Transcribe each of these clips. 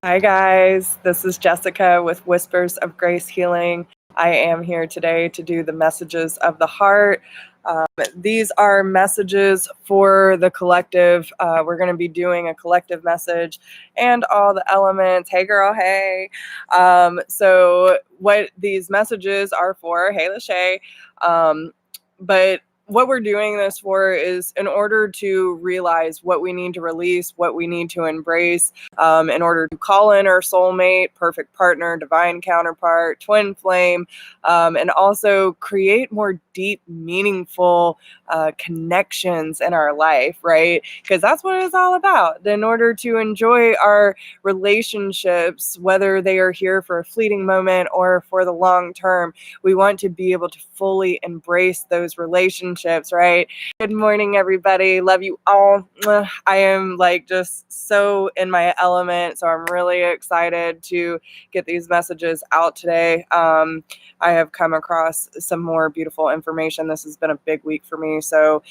Hi, guys. This is Jessica with Whispers of Grace Healing. I am here today to do the messages of the heart. These are messages for the collective. We're going to be doing a collective message and all the elements. Hey, girl. Hey. So what these messages are for, hey, Lachey. But what we're doing this for is in order to realize what we need to release, what we need to embrace, in order to call in our soulmate, perfect partner, divine counterpart, twin flame, and also create more deep, meaningful connections in our life, right? Because that's what it's all about. In order to enjoy our relationships, whether they are here for a fleeting moment or for the long term, we want to be able to fully embrace those relationships, right? Good morning, everybody. Love you all. I am just so in my element, so I'm really excited to get these messages out today. I have come across some more beautiful information. This has been a big week for me, so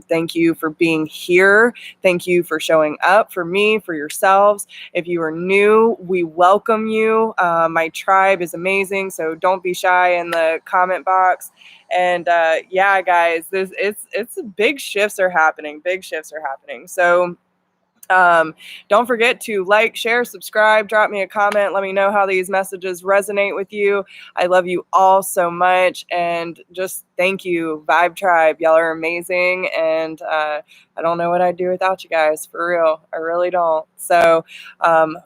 thank you for being here. Thank you for showing up for me, for yourselves. If you are new, we welcome you. My tribe is amazing, so don't be shy in the comment box. And yeah, guys, it's big shifts are happening. Big shifts are happening. So don't forget to like, share, subscribe, drop me a comment. Let me know how these messages resonate with you. I love you all so much. And just thank you, Vibe Tribe. Y'all are amazing. And I don't know what I'd do without you guys, for real. I really don't. So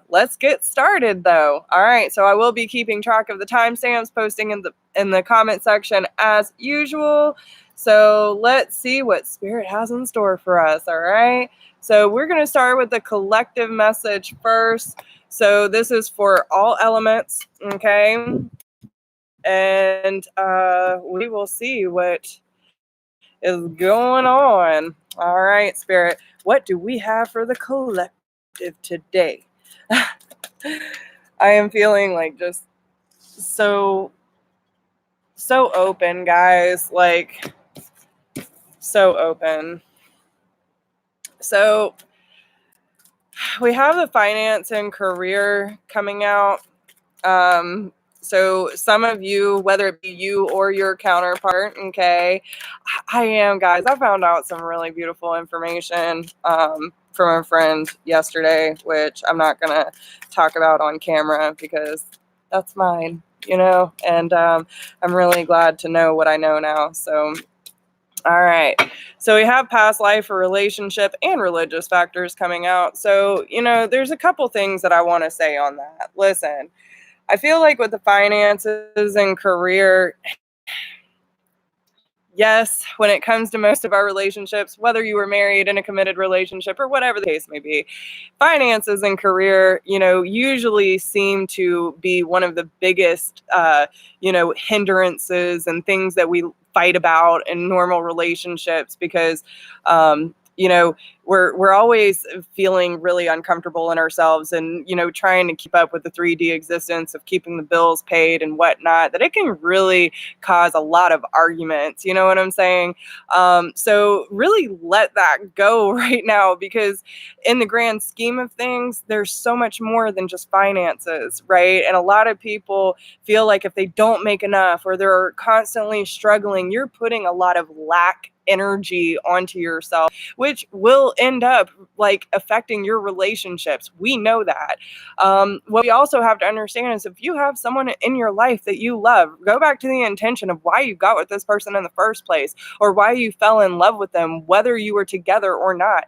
let's get started, though. All right. So I will be keeping track of the timestamps, posting in the comment section as usual. So let's see what Spirit has in store for us. All right. So we're going to start with the collective message first. So this is for all elements, okay? And we will see what is going on. All right, Spirit. What do we have for the collective today? I am feeling just so open, guys. So open. So we have the finance and career coming out. So some of you, whether it be you or your counterpart, okay, I am, guys. I found out some really beautiful information from a friend yesterday, which I'm not going to talk about on camera because that's mine, and I'm really glad to know what I know now. So all right. So we have past life or relationship and religious factors coming out. So, there's a couple things that I want to say on that. Listen, I feel like with the finances and career, yes, when it comes to most of our relationships, whether you were married in a committed relationship or whatever the case may be, finances and career, usually seem to be one of the biggest, hindrances and things that we fight about in normal relationships because, we're always feeling really uncomfortable in ourselves and, trying to keep up with the 3D existence of keeping the bills paid and whatnot, that it can really cause a lot of arguments. You know what I'm saying? So really let that go right now, because in the grand scheme of things, there's so much more than just finances, right? And a lot of people feel like if they don't make enough or they're constantly struggling, you're putting a lot of lack energy onto yourself, which will end up affecting your relationships. We know that. What we also have to understand is if you have someone in your life that you love, go back to the intention of why you got with this person in the first place, or why you fell in love with them, whether you were together or not.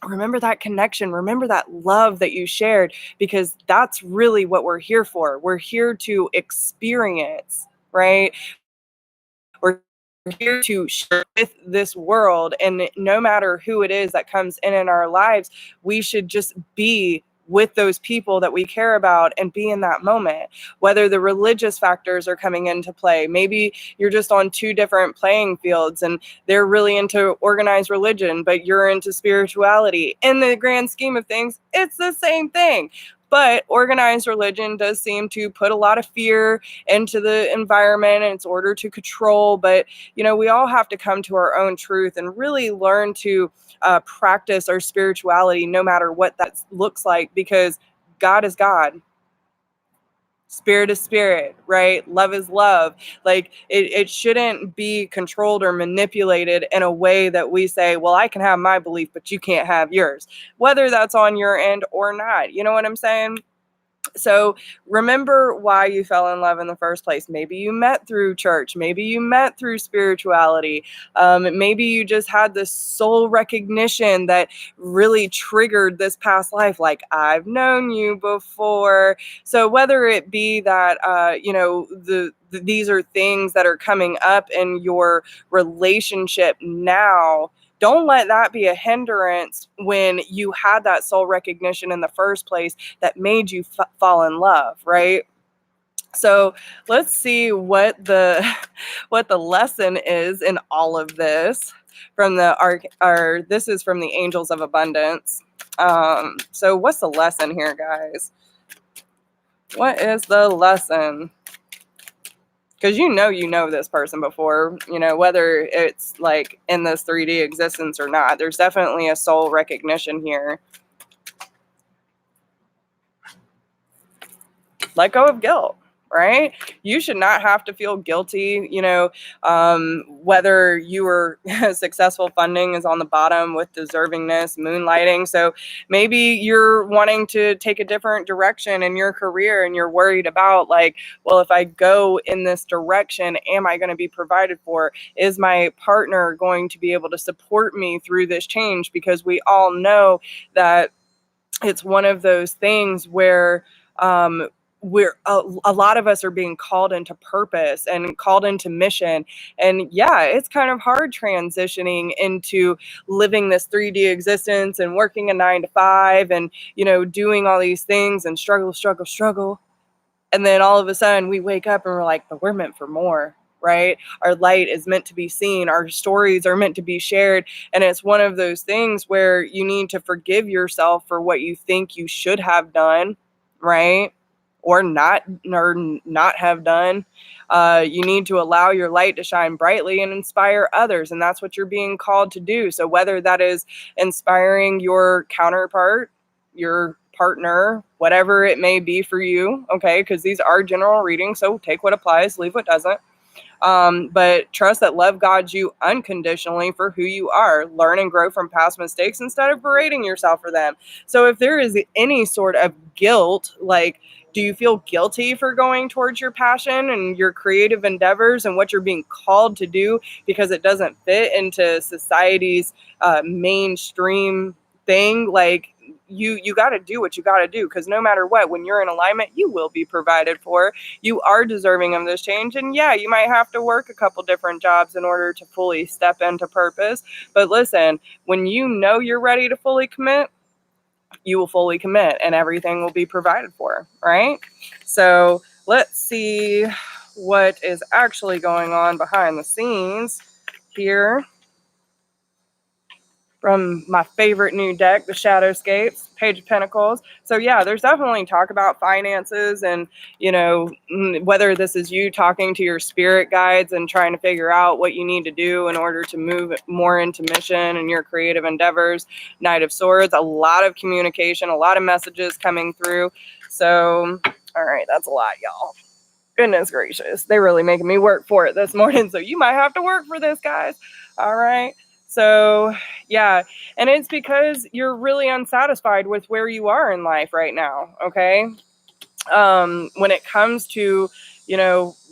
Remember that connection, remember that love that you shared, because that's really what we're here for. We're here to experience, right? We're here to share with this world, and no matter who it is that comes in our lives, we should just be with those people that we care about and be in that moment. Whether the religious factors are coming into play, maybe you're just on two different playing fields and they're really into organized religion, but you're into spirituality. In the grand scheme of things, it's the same thing. But organized religion does seem to put a lot of fear into the environment in its order to control. But, we all have to come to our own truth and really learn to practice our spirituality, no matter what that looks like, because God is God. Spirit is spirit, right? Love is love. Like it shouldn't be controlled or manipulated in a way that we say, well, I can have my belief, but you can't have yours, whether that's on your end or not. You know what I'm saying? So remember why you fell in love in the first place. Maybe you met through church. Maybe you met through spirituality. Maybe you just had this soul recognition that really triggered this past life. Like, I've known you before. So whether it be that, these are things that are coming up in your relationship now, don't let that be a hindrance when you had that soul recognition in the first place that made you fall in love, right? So let's see what the what the lesson is in all of this from this is from the Angels of Abundance. So what's the lesson here, guys? What is the lesson? Because you know this person before, whether it's like in this 3D existence or not. There's definitely a soul recognition here. Let go of guilt, right? You should not have to feel guilty, whether you were successful funding is on the bottom with deservingness, moonlighting. So maybe you're wanting to take a different direction in your career and you're worried about like, well, if I go in this direction, am I going to be provided for? Is my partner going to be able to support me through this change? Because we all know that it's one of those things where we're a lot of us are being called into purpose and called into mission. And yeah, it's kind of hard transitioning into living this 3D existence and working a 9 to 5 and, doing all these things and struggle. And then all of a sudden we wake up and we're like, but we're meant for more, right? Our light is meant to be seen. Our stories are meant to be shared. And it's one of those things where you need to forgive yourself for what you think you should have done, right? Or not have done. You need to allow your light to shine brightly and inspire others. And that's what you're being called to do. So whether that is inspiring your counterpart, your partner, whatever it may be for you, okay, because these are general readings, so take what applies, leave what doesn't. But trust that love guides you unconditionally for who you are. Learn and grow from past mistakes instead of berating yourself for them. So if there is any sort of guilt, like, do you feel guilty for going towards your passion and your creative endeavors and what you're being called to do because it doesn't fit into society's mainstream thing? Like, you got to do what you got to do, because no matter what, when you're in alignment, you will be provided for. You are deserving of this change. And yeah, you might have to work a couple different jobs in order to fully step into purpose. But listen, when you know you're ready to fully commit, you will fully commit and everything will be provided for, right? So let's see what is actually going on behind the scenes here from my favorite new deck, the Shadowscapes, Page of Pentacles. So yeah, there's definitely talk about finances and, whether this is you talking to your spirit guides and trying to figure out what you need to do in order to move more into mission and your creative endeavors. Knight of Swords, a lot of communication, a lot of messages coming through. So, all right, that's a lot, y'all. Goodness gracious. They're really making me work for it this morning. So you might have to work for this, guys. All right. So, yeah, and it's because you're really unsatisfied with where you are in life right now, okay? When it comes to,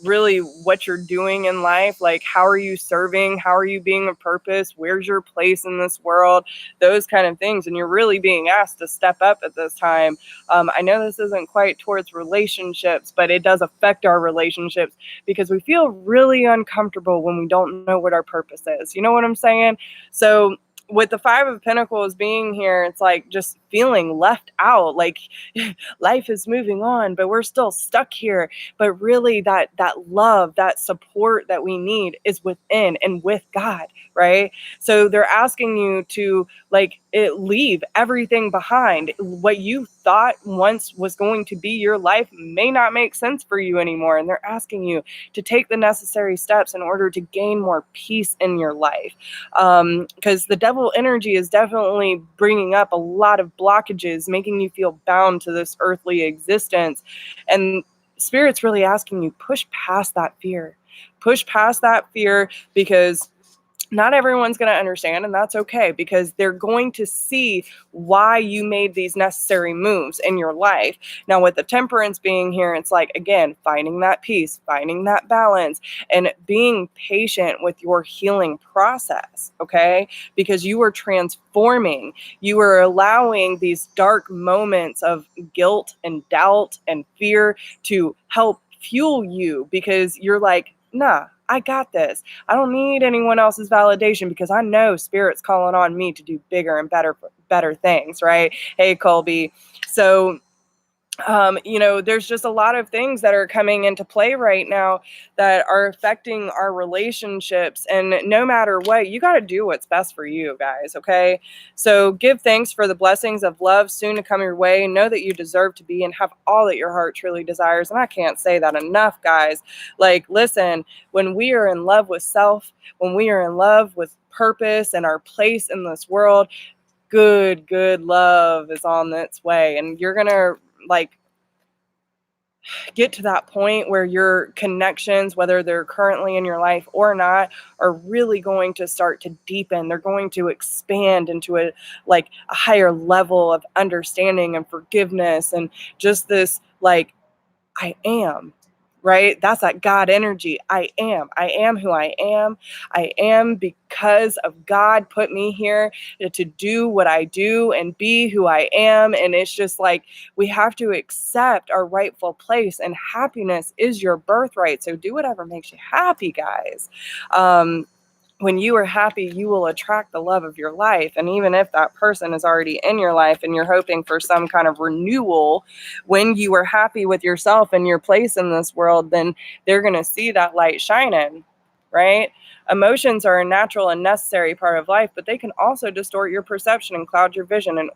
really what you're doing in life, like how are you serving? How are you being of purpose? Where's your place in this world? Those kind of things. And you're really being asked to step up at this time. I know this isn't quite towards relationships, but it does affect our relationships because we feel really uncomfortable when we don't know what our purpose is. You know what I'm saying? So with the Five of Pentacles being here, it's like just feeling left out, like life is moving on, but we're still stuck here. But really that love, that support that we need is within and with God, right? So they're asking you to leave everything behind. What you thought once was going to be your life may not make sense for you anymore. And they're asking you to take the necessary steps in order to gain more peace in your life. Because the devil energy is definitely bringing up a lot of blockages, making you feel bound to this earthly existence. And Spirit's really asking you, push past that fear. Push past that fear, because not everyone's going to understand, and that's okay, because they're going to see why you made these necessary moves in your life. Now, with the Temperance being here, it's like, again, finding that peace, finding that balance, and being patient with your healing process, okay? Because you are transforming. You are allowing these dark moments of guilt and doubt and fear to help fuel you, because you're like, nah, I got this. I don't need anyone else's validation, because I know Spirit's calling on me to do bigger and better things, right? Hey, Colby. So there's just a lot of things that are coming into play right now that are affecting our relationships. And no matter what, you got to do what's best for you, guys. Okay. So give thanks for the blessings of love soon to come your way. Know that you deserve to be and have all that your heart truly desires. And I can't say that enough, guys. Like, listen, when we are in love with self, when we are in love with purpose and our place in this world, good love is on its way. And you're going to get to that point where your connections, whether they're currently in your life or not, are really going to start to deepen. They're going to expand into a higher level of understanding and forgiveness, and just this I am, right? That's that God energy. I am who I am. I am because of God put me here to do what I do and be who I am. And it's just like, we have to accept our rightful place, and happiness is your birthright. So do whatever makes you happy, guys. When you are happy, you will attract the love of your life. And even if that person is already in your life and you're hoping for some kind of renewal, when you are happy with yourself and your place in this world, then they're going to see that light shining, right? Emotions are a natural and necessary part of life, but they can also distort your perception and cloud your vision. In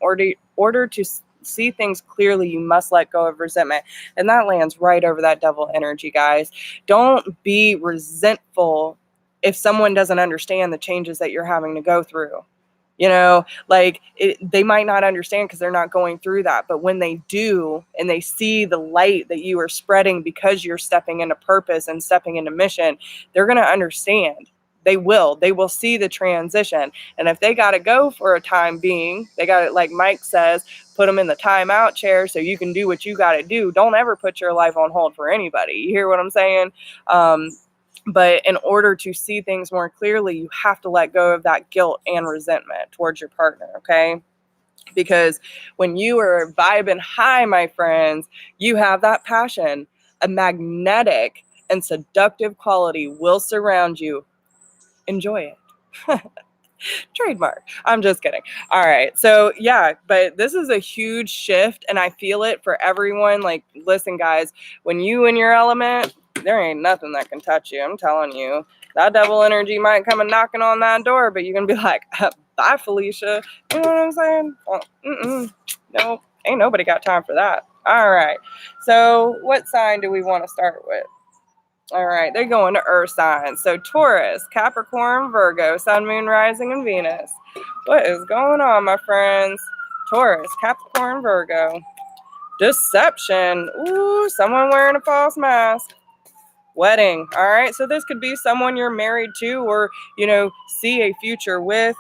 order to see things clearly, you must let go of resentment. And that lands right over that devil energy, guys. Don't be resentful if someone doesn't understand the changes that you're having to go through. They might not understand because they're not going through that. But when they do, and they see the light that you are spreading because you're stepping into purpose and stepping into mission, they're going to understand. They will see the transition. And if they got to go for a time being, they got to, like Mike says, put them in the timeout chair so you can do what you got to do. Don't ever put your life on hold for anybody. You hear what I'm saying? But in order to see things more clearly, you have to let go of that guilt and resentment towards your partner, okay? Because when you are vibing high, my friends, you have that passion. A magnetic and seductive quality will surround you. Enjoy it. Trademark. I'm just kidding. All right. So yeah, but this is a huge shift, and I feel it for everyone. Like, listen, guys, when you in your element, there ain't nothing that can touch you. I'm telling you. That devil energy might come and knocking on that door, but you're gonna be like, bye, Felicia. You know what I'm saying? Well, no, ain't nobody got time for that. All right. So what sign do we want to start with? All right, they're going to earth signs. So Taurus, Capricorn, Virgo, Sun, Moon, Rising, and Venus. What is going on, my friends? Taurus, Capricorn, Virgo. Deception. Ooh, someone wearing a false mask. Wedding. All right, so this could be someone you're married to or, see a future with.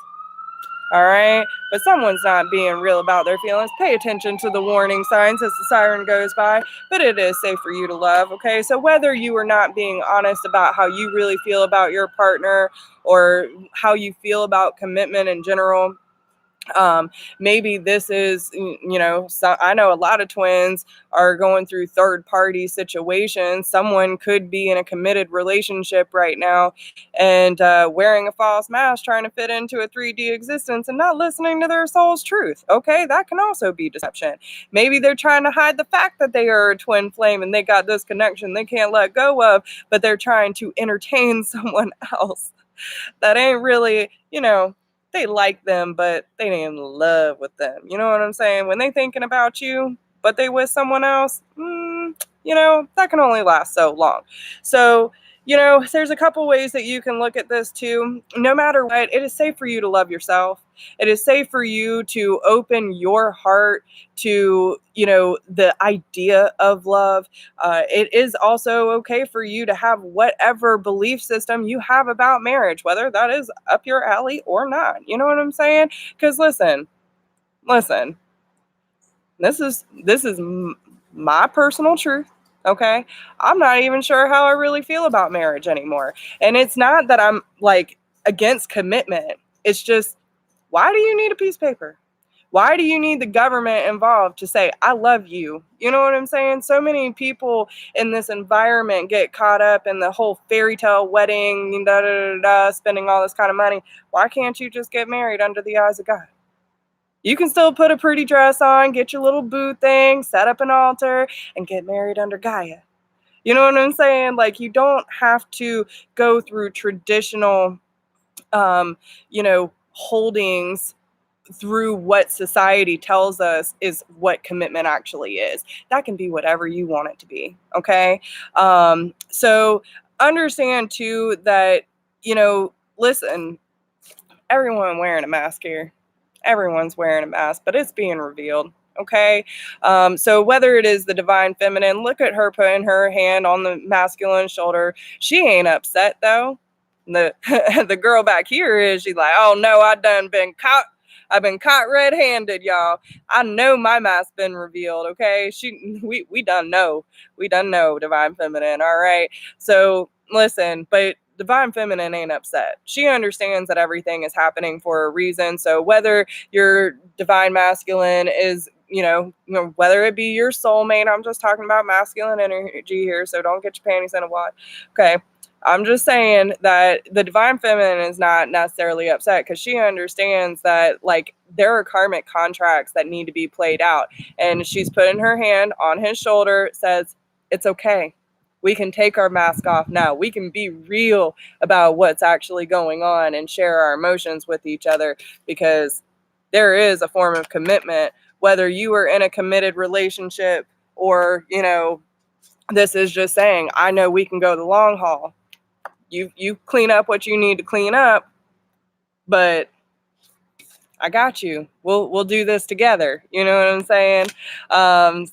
All right, but someone's not being real about their feelings. Pay attention to the warning signs as the siren goes by, but it is safe for you to love, okay? So whether you are not being honest about how you really feel about your partner or how you feel about commitment in general, Maybe this is, so I know a lot of twins are going through third party situations. Someone could be in a committed relationship right now and wearing a false mask, trying to fit into a 3D existence and not listening to their soul's truth. Okay, that can also be deception. Maybe they're trying to hide the fact that they are a twin flame and they got this connection they can't let go of, but they're trying to entertain someone else that ain't really, they like them, but they ain't in love with them. You know what I'm saying? When they thinking about you, but they with someone else, that can only last so long. So, there's a couple ways that you can look at this too. No matter what, it is safe for you to love yourself. It is safe for you to open your heart to, the idea of love. It is also okay for you to have whatever belief system you have about marriage, whether that is up your alley or not. You know what I'm saying? Because listen, this is my personal truth. Okay, I'm not even sure how I really feel about marriage anymore, and it's not that I'm like against commitment. It's just, why do you need a piece of paper? Why do you need the government involved to say, I love you? You know what I'm saying? So many people in this environment get caught up in the whole fairy tale wedding, da, da, da, da, spending all this kind of money. Why can't you just get married under the eyes of God? You can still put a pretty dress on, get your little boo thing, set up an altar, and get married under Gaia. You know what I'm saying? Like, you don't have to go through traditional, holdings through what society tells us is what commitment actually is. That can be whatever you want it to be. Okay. So understand too that, listen, everyone wearing a mask here. Everyone's wearing a mask, but it's being revealed. Okay. So whether it is the divine feminine, look at her putting her hand on the masculine shoulder. She ain't upset though. The the girl back here is, she's like, oh no, I've been caught red-handed, y'all. I know my mask's been revealed, okay? We done know. We done know, divine feminine, all right? So listen, but divine feminine ain't upset. She understands that everything is happening for a reason. So whether your divine masculine is, whether it be your soulmate, I'm just talking about masculine energy here, so don't get your panties in a wad. Okay. I'm just saying that the divine feminine is not necessarily upset because she understands that, like, there are karmic contracts that need to be played out. And she's putting her hand on his shoulder, says, it's okay. We can take our mask off now. We can be real about what's actually going on and share our emotions with each other, because there is a form of commitment, whether you are in a committed relationship or, this is just saying, I know we can go the long haul. You clean up what you need to clean up, but I got you. We'll do this together. You know what I'm saying?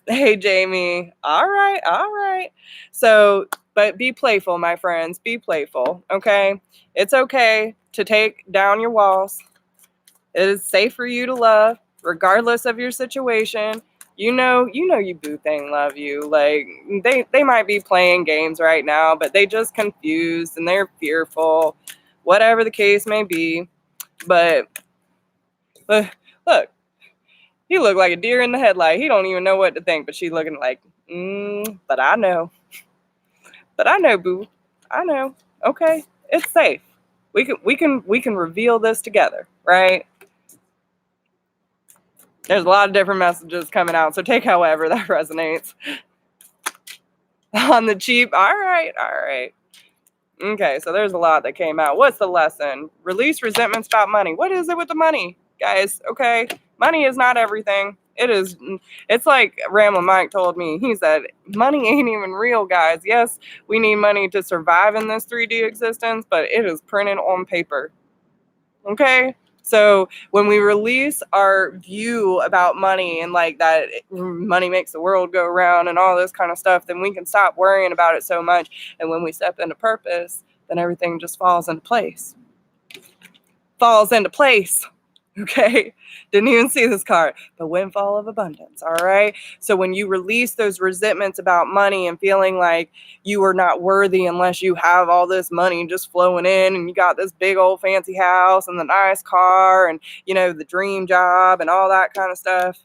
Hey Jamie. All right. So, but be playful, my friends. Be playful. Okay. It's okay to take down your walls. It is safe for you to love, regardless of your situation. You boo thing love you. Like, they might be playing games right now, but they just confused and they're fearful, whatever the case may be. But look, he looked like a deer in the headlight. He don't even know what to think, but she's looking like, but I know, boo. I know. Okay, it's safe. We can reveal this together, right? There's a lot of different messages coming out, so take however that resonates. On the cheap, all right. Okay, so there's a lot that came out. What's the lesson? Release resentment, stop money. What is it with the money, guys? Okay, money is not everything. It's like Ramblin' Mike told me. He said, money ain't even real, guys. Yes, we need money to survive in this 3D existence, but it is printed on paper. Okay? So when we release our view about money and like that money makes the world go round and all this kind of stuff, then we can stop worrying about it so much. And when we step into purpose, then everything just falls into place. Okay, didn't even see this card, but windfall of abundance. All right, so when you release those resentments about money and feeling like you are not worthy unless you have all this money just flowing in, and you got this big old fancy house and the nice car and the dream job and all that kind of stuff.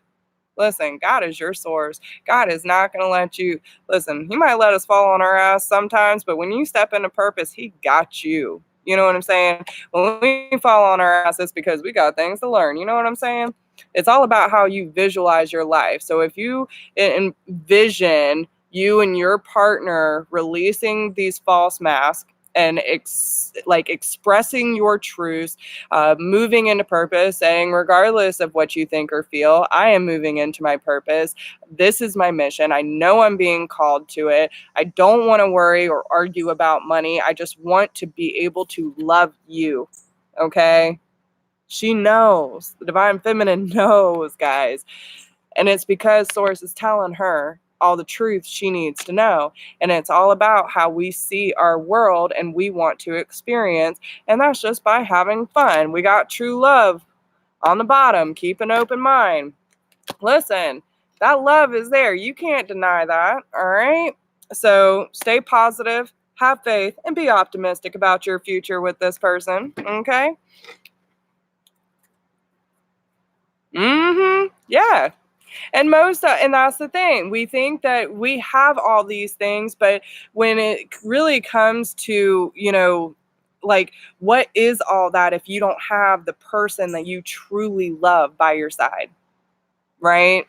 Listen, God is your source. God is not going to let you. Listen, He might let us fall on our ass sometimes, but when you step into purpose, He got you. You know what I'm saying? When we fall on our ass, it's because we got things to learn. You know what I'm saying? It's all about how you visualize your life. So if you envision you and your partner releasing these false masks and expressing your truths, moving into purpose, saying, regardless of what you think or feel, I am moving into my purpose. This is my mission. I know I'm being called to it. I don't want to worry or argue about money. I just want to be able to love you. Okay? She knows. The divine feminine knows, guys. And it's because Source is telling her all the truth she needs to know. And it's all about how we see our world and we want to experience. And that's just by having fun. We got true love on the bottom. Keep an open mind. Listen, that love is there. You can't deny that. All right. So stay positive, have faith, and be optimistic about your future with this person. Okay. Yeah. And and that's the thing. We think that we have all these things, but when it really comes to, like, what is all that if you don't have the person that you truly love by your side, right?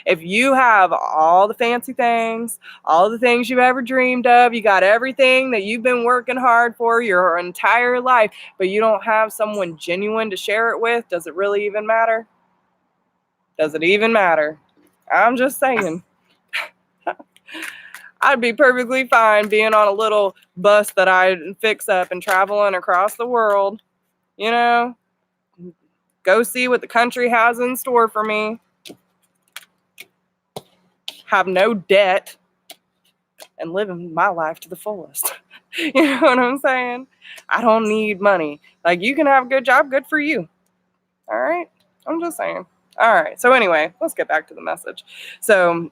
If you have all the fancy things, all the things you've ever dreamed of, you got everything that you've been working hard for your entire life, but you don't have someone genuine to share it with, does it really even matter? Does it even matter? I'm just saying. I'd be perfectly fine being on a little bus that I fix up and traveling across the world, you know, go see what the country has in store for me, have no debt, and living my life to the fullest. You know what I'm saying? I don't need money. Like, you can have a good job, good for you. All right? I'm just saying. All right. So anyway, let's get back to the message. So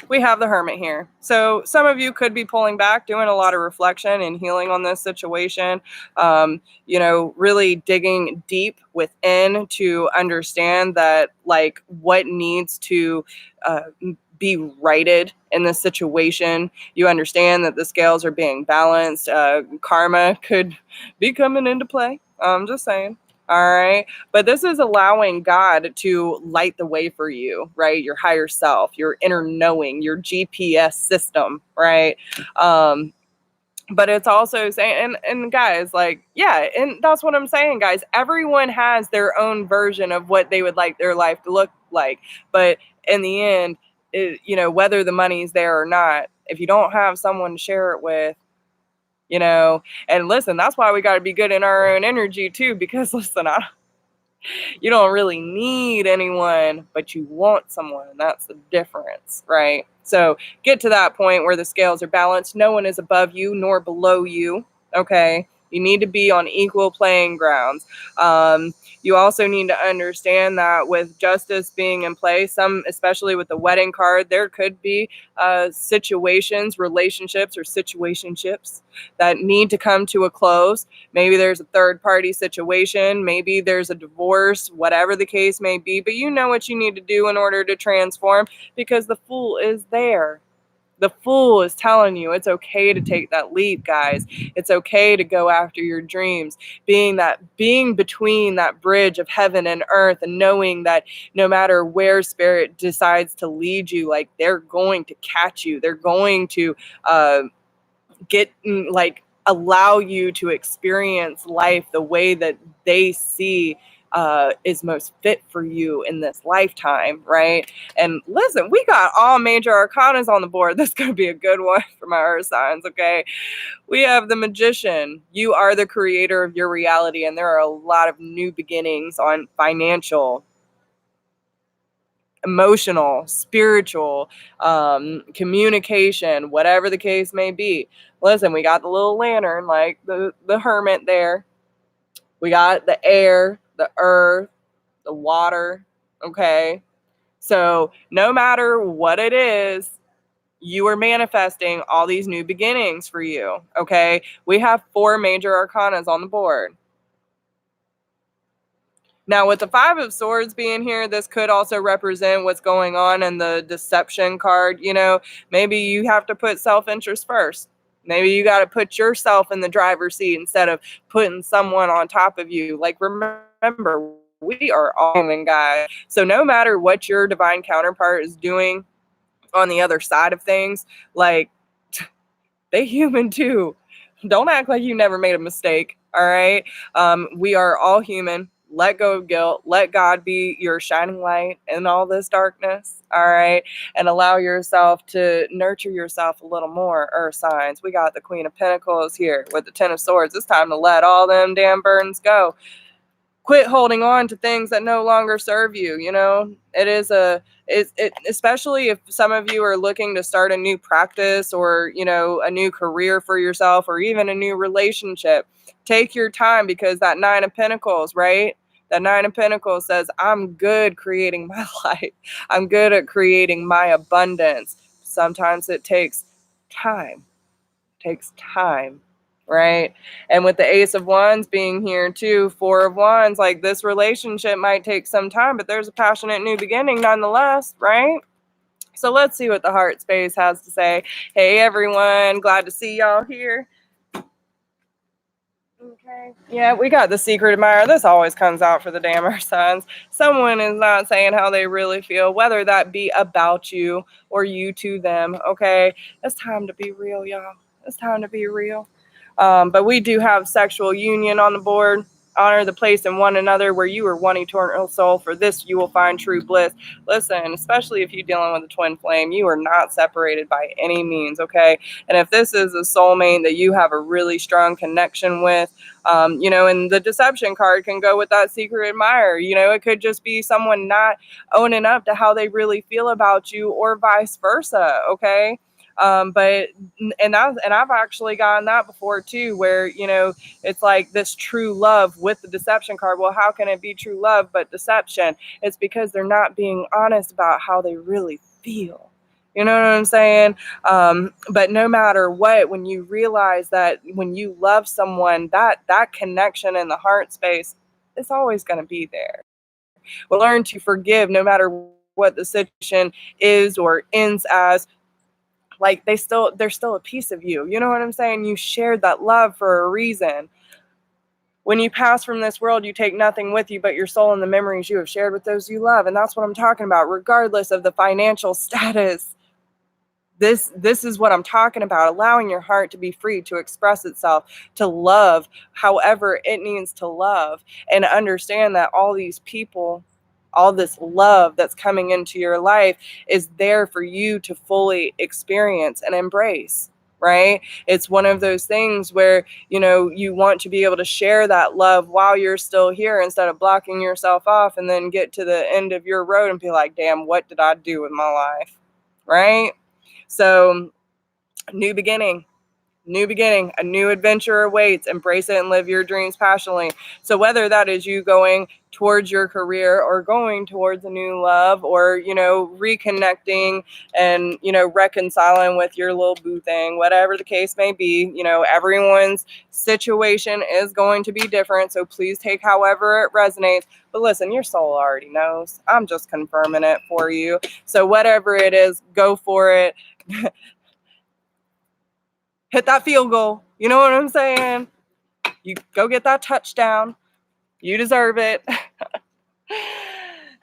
we have the Hermit here. So some of you could be pulling back, doing a lot of reflection and healing on this situation, really digging deep within to understand that, like, what needs to be righted in this situation. You understand that the scales are being balanced. Karma could be coming into play. I'm just saying. All right. But this is allowing God to light the way for you, right? Your higher self, your inner knowing, your GPS system, right? But it's also saying, and guys, like, yeah, and that's what I'm saying, guys. Everyone has their own version of what they would like their life to look like. But in the end, whether the money's there or not, if you don't have someone to share it with, and listen, that's why we got to be good in our own energy too, because listen, you don't really need anyone, but you want someone. That's the difference, right? So get to that point where the scales are balanced. No one is above you nor below you, okay? You need to be on equal playing grounds. You also need to understand that with justice being in place, especially with the wedding card, there could be situations, relationships, or situationships that need to come to a close. Maybe there's a third party situation. Maybe there's a divorce, whatever the case may be. But you know what you need to do in order to transform, because the Fool is there. The Fool is telling you it's okay to take that leap, guys. It's okay to go after your dreams. Being between that bridge of heaven and earth, and knowing that no matter where spirit decides to lead you, like, they're going to catch you. They're going to allow you to experience life the way that they see is most fit for you in this lifetime, right? And listen, we got all major arcanas on the board. This is going to be a good one for my earth signs, okay? We have the Magician. You are the creator of your reality, and there are a lot of new beginnings on financial, emotional, spiritual, communication, whatever the case may be. Listen, we got the little lantern, like the Hermit there. We got the air, the earth, the water, okay? So no matter what it is, you are manifesting all these new beginnings for you, okay? We have 4 major arcanas on the board. Now, with the 5 of Swords being here, this could also represent what's going on in the deception card. You know, maybe you have to put self-interest first. Maybe you got to put yourself in the driver's seat instead of putting someone on top of you. Like, remember, we are all human, guys. So no matter what your divine counterpart is doing on the other side of things, like, they human too. Don't act like you never made a mistake, all right? We are all human. Let go of guilt. Let God be your shining light in all this darkness, all right? And allow yourself to nurture yourself a little more, Earth signs. We got the Queen of Pentacles here with the 10 of Swords. It's time to let all them damn burdens go. Quit holding on to things that no longer serve you. You know, especially if some of you are looking to start a new practice or, you know, a new career for yourself or even a new relationship. Take your time, because that 9 of Pentacles, right? That 9 of Pentacles says, I'm good creating my life. I'm good at creating my abundance. Sometimes it takes time. Takes time, right? And with the Ace of Wands being here too, 4 of Wands, like, this relationship might take some time, but there's a passionate new beginning nonetheless, right? So let's see what the heart space has to say. Hey everyone, glad to see y'all here. Okay. Yeah, we got the secret admirer. This always comes out for the damn Earth signs. Someone is not saying how they really feel, whether that be about you or you to them. Okay. It's time to be real, y'all. It's time to be real. But we do have sexual union on the board. Honor the place in one another where you are one eternal soul. For this you will find true bliss. Listen, especially if you're dealing with a twin flame, you are not separated by any means, okay? And if this is a soulmate that you have a really strong connection with, you know, and the deception card can go with that secret admirer. You know, it could just be someone not owning up to how they really feel about you, or vice versa, okay? But I've actually gotten that before too, where, you know, it's like this true love with the deception card. Well, how can it be true love but deception? It's because they're not being honest about how they really feel. You know what I'm saying? But no matter what, when you realize that when you love someone, that connection in the heart space is always going to be there. We'll learn to forgive no matter what the situation is or ends as. Like, they're still a piece of you. You know what I'm saying? You shared that love for a reason. When you pass from this world, you take nothing with you but your soul and the memories you have shared with those you love. And that's what I'm talking about, regardless of the financial status. This is what I'm talking about, allowing your heart to be free to express itself, to love however it needs to love, and understand that all these people, all this love that's coming into your life is there for you to fully experience and embrace, right? It's one of those things where, you know, you want to be able to share that love while you're still here, instead of blocking yourself off and then get to the end of your road and be like, damn, what did I do with my life, right? So, new beginning, a new adventure awaits. Embrace it and live your dreams passionately. So whether that is you going towards your career or going towards a new love, or, you know, reconnecting and, you know, reconciling with your little boo thing, whatever the case may be, you know, everyone's situation is going to be different. So please take however it resonates. But listen, your soul already knows. I'm just confirming it for you. So whatever it is, go for it. Hit that field goal. You know what I'm saying? You go get that touchdown. You deserve it.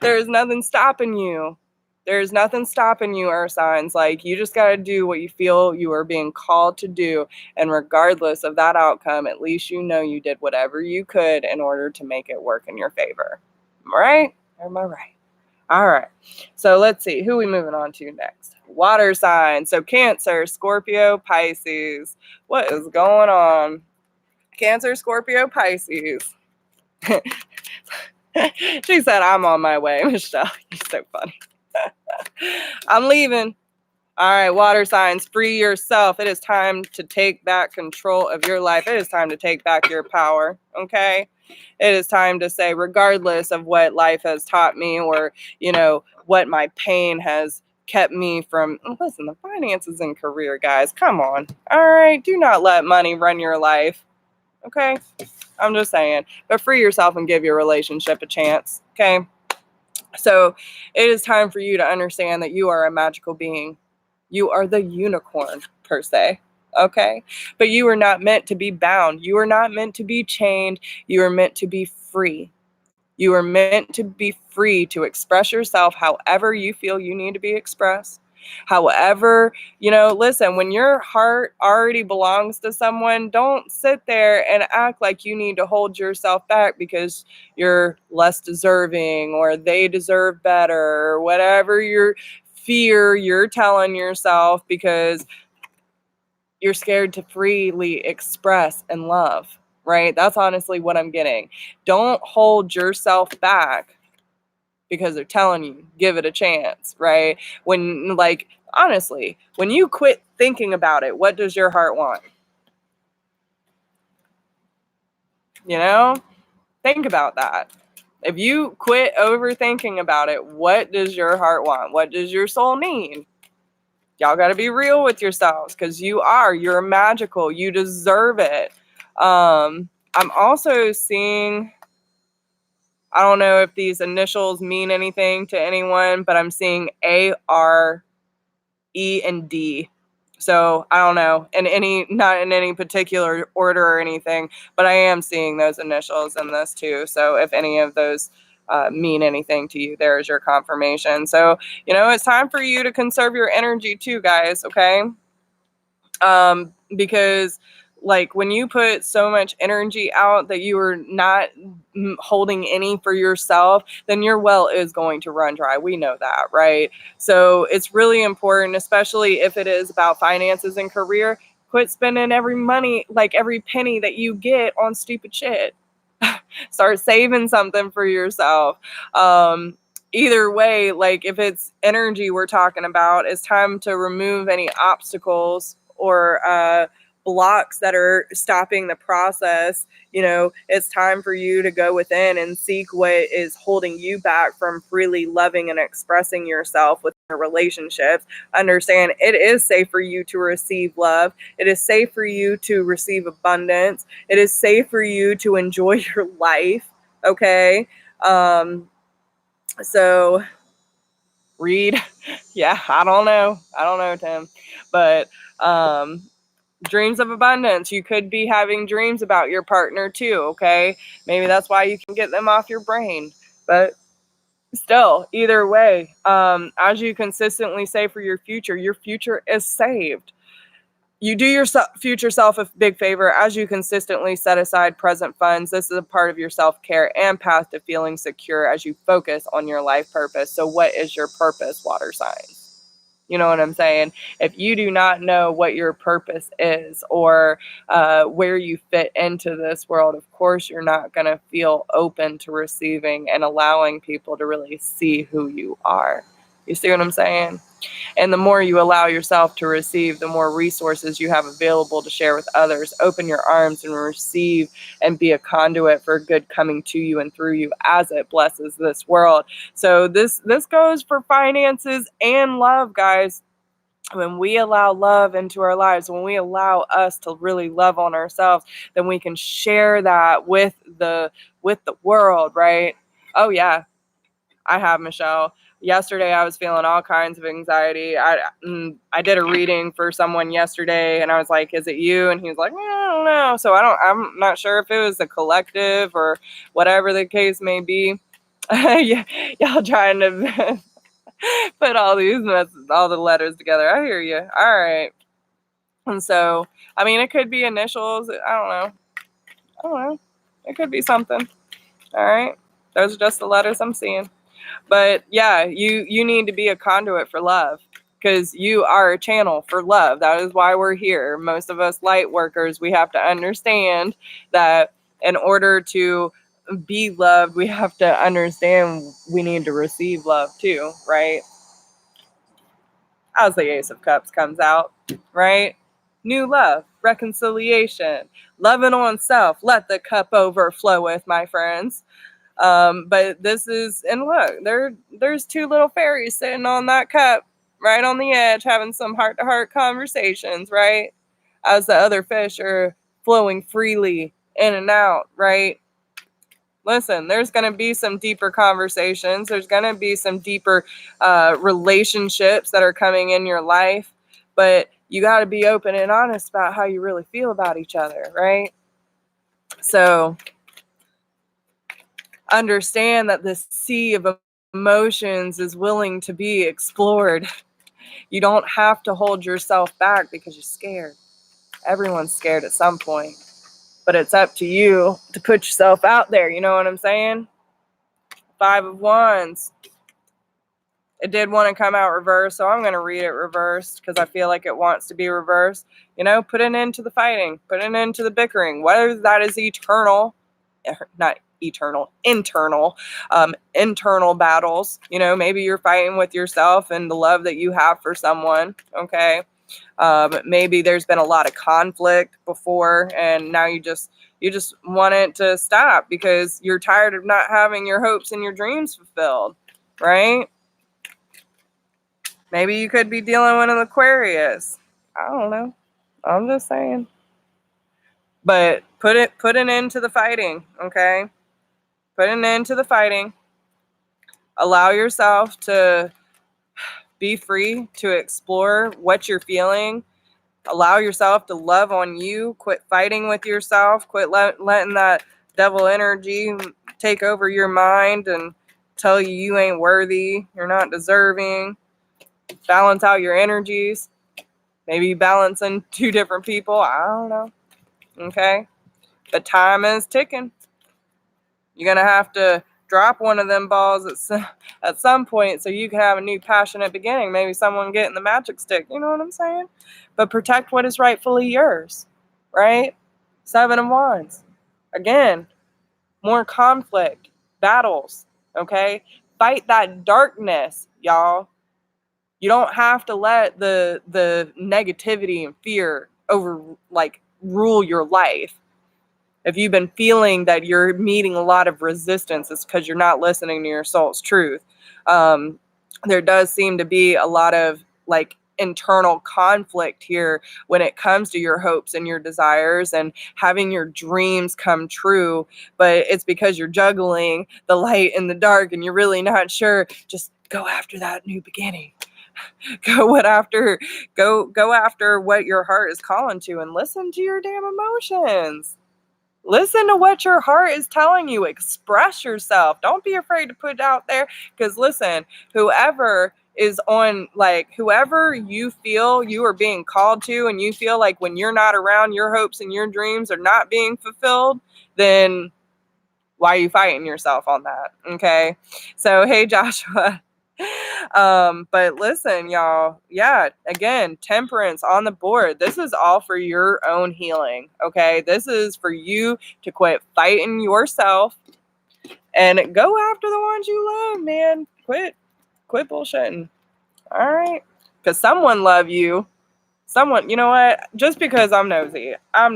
There's nothing stopping you. There's nothing stopping you, Earth signs. Like, you just got to do what you feel you are being called to do. And regardless of that outcome, at least you know you did whatever you could in order to make it work in your favor. Am I right? Am I right? All right. So let's see. Who are we moving on to next? Water signs. So Cancer, Scorpio, Pisces. What is going on? Cancer, Scorpio, Pisces. She said, I'm on my way. Michelle, you're so funny. I'm leaving. All right, water signs, free yourself. It is time to take back control of your life. It is time to take back your power, okay? It is time to say, regardless of what life has taught me or, what my pain has kept me from, listen, the finances and career, guys, come on. All right, do not let money run your life, okay? I'm just saying. But free yourself and give your relationship a chance, okay? So it is time for you to understand that you are a magical being. You are the unicorn, per se. Okay? But you are not meant to be bound. You are not meant to be chained. You are meant to be free. You are meant to be free to express yourself however you feel you need to be expressed. However, listen, when your heart already belongs to someone, don't sit there and act like you need to hold yourself back because you're less deserving or they deserve better or whatever your fear you're telling yourself because you're scared to freely express and love, right? That's honestly what I'm getting. Don't hold yourself back because they're telling you, give it a chance, right? When, like, honestly, when you quit thinking about it, what does your heart want? Think about that. If you quit overthinking about it, what does your heart want? What does your soul need? Y'all got to be real with yourselves because you're magical. You deserve it. I'm also seeing, I don't know if these initials mean anything to anyone, but I'm seeing AR, E, and D. So I don't know, not in any particular order or anything, but I am seeing those initials in this too. So if any of those mean anything to you, there's your confirmation. So, it's time for you to conserve your energy too, guys, okay? Because like when you put so much energy out that you are not holding any for yourself, then your well is going to run dry. We know that, right? So it's really important, especially if it is about finances and career, quit spending every penny that you get on stupid shit. Start saving something for yourself. Either way, like if it's energy we're talking about, it's time to remove any obstacles or blocks that are stopping the process. It's time for you to go within and seek what is holding you back from freely loving and expressing yourself within your relationships. Understand it is safe for you to receive love. It is safe for you to receive abundance. It is safe for you to enjoy your life. Okay. So read. Yeah, I don't know, Tim, but dreams of abundance. You could be having dreams about your partner too, okay? Maybe that's why you can get them off your brain. But still, either way, as you consistently say for your future is saved. You do your future self a big favor as you consistently set aside present funds. This is a part of your self-care and path to feeling secure as you focus on your life purpose. So what is your purpose, water signs? You know what I'm saying? If you do not know what your purpose is or where you fit into this world, of course, you're not going to feel open to receiving and allowing people to really see who you are. You see what I'm saying? And the more you allow yourself to receive, the more resources you have available to share with others. Open your arms and receive and be a conduit for good coming to you and through you as it blesses this world. So this goes for finances and love, guys. When we allow love into our lives, when we allow us to really love on ourselves, then we can share that with the world, right? Oh yeah, I have, Michelle. Yesterday, I was feeling all kinds of anxiety. I did a reading for someone yesterday, and I was like, "Is it you?" And he was like, "I don't know." So I'm not sure if it was a collective or whatever the case may be. Yeah, y'all trying to put all the letters together. I hear you. All right. And so, I mean, it could be initials. I don't know. It could be something. All right. Those are just the letters I'm seeing. But yeah, you need to be a conduit for love because you are a channel for love. That is why we're here. Most of us light workers, we have to understand that in order to be loved, we have to understand we need to receive love too, right? as the Ace of Cups comes out, right? New love, reconciliation, loving on self. Let the cup overflow with, my friends. But this is, and look, there's two little fairies sitting on that cup, right on the edge, having some heart-to-heart conversations, right? As the other fish are flowing freely in and out, right? Listen, there's going to be some deeper conversations. There's going to be some deeper relationships that are coming in your life. But you got to be open and honest about how you really feel about each other, right? So understand that this sea of emotions is willing to be explored. You don't have to hold yourself back because you're scared. Everyone's scared at some point. But it's up to you to put yourself out there. You know what I'm saying? 5 of Wands. It did want to come out reversed, so I'm going to read it reversed because I feel like it wants to be reversed. You know, put an end to the fighting. Put an end to the bickering. Whether that is eternal, not eternal, internal battles. You know, maybe you're fighting with yourself and the love that you have for someone, okay? Maybe there's been a lot of conflict before, and now you just want it to stop because you're tired of not having your hopes and your dreams fulfilled, right? Maybe you could be dealing with an Aquarius. I don't know. I'm just saying. But put an end to the fighting, okay? Put an end to the fighting. Allow yourself to be free to explore what you're feeling. Allow yourself to love on you. Quit fighting with yourself. Quit letting that devil energy take over your mind and tell you you ain't worthy. You're not deserving. Balance out your energies. Maybe balancing 2 different people. I don't know. Okay? But time is ticking. You're going to have to drop one of them balls at some point so you can have a new passionate beginning. Maybe someone getting the magic stick. You know what I'm saying? But protect what is rightfully yours. Right? 7 of Wands. Again, more conflict. Battles. Okay? Fight that darkness, y'all. You don't have to let the negativity and fear rule your life. If you've been feeling that you're meeting a lot of resistance, it's because you're not listening to your soul's truth. There does seem to be a lot of internal conflict here when it comes to your hopes and your desires and having your dreams come true. But it's because you're juggling the light and the dark and you're really not sure. Just go after that new beginning. Go after what your heart is calling to and listen to your damn emotions. Listen to what your heart is telling you. Express yourself. Don't be afraid to put it out there. Because listen, whoever you feel you are being called to, and you feel like when you're not around, your hopes and your dreams are not being fulfilled, then why are you fighting yourself on that? Okay. So, hey, Joshua. But listen, y'all, yeah, again, temperance on the board. This is all for your own healing. Okay. This is for you to quit fighting yourself and go after the ones you love, man. Quit bullshitting. All right. Because someone love you. Someone, you know what? Just because I'm nosy. All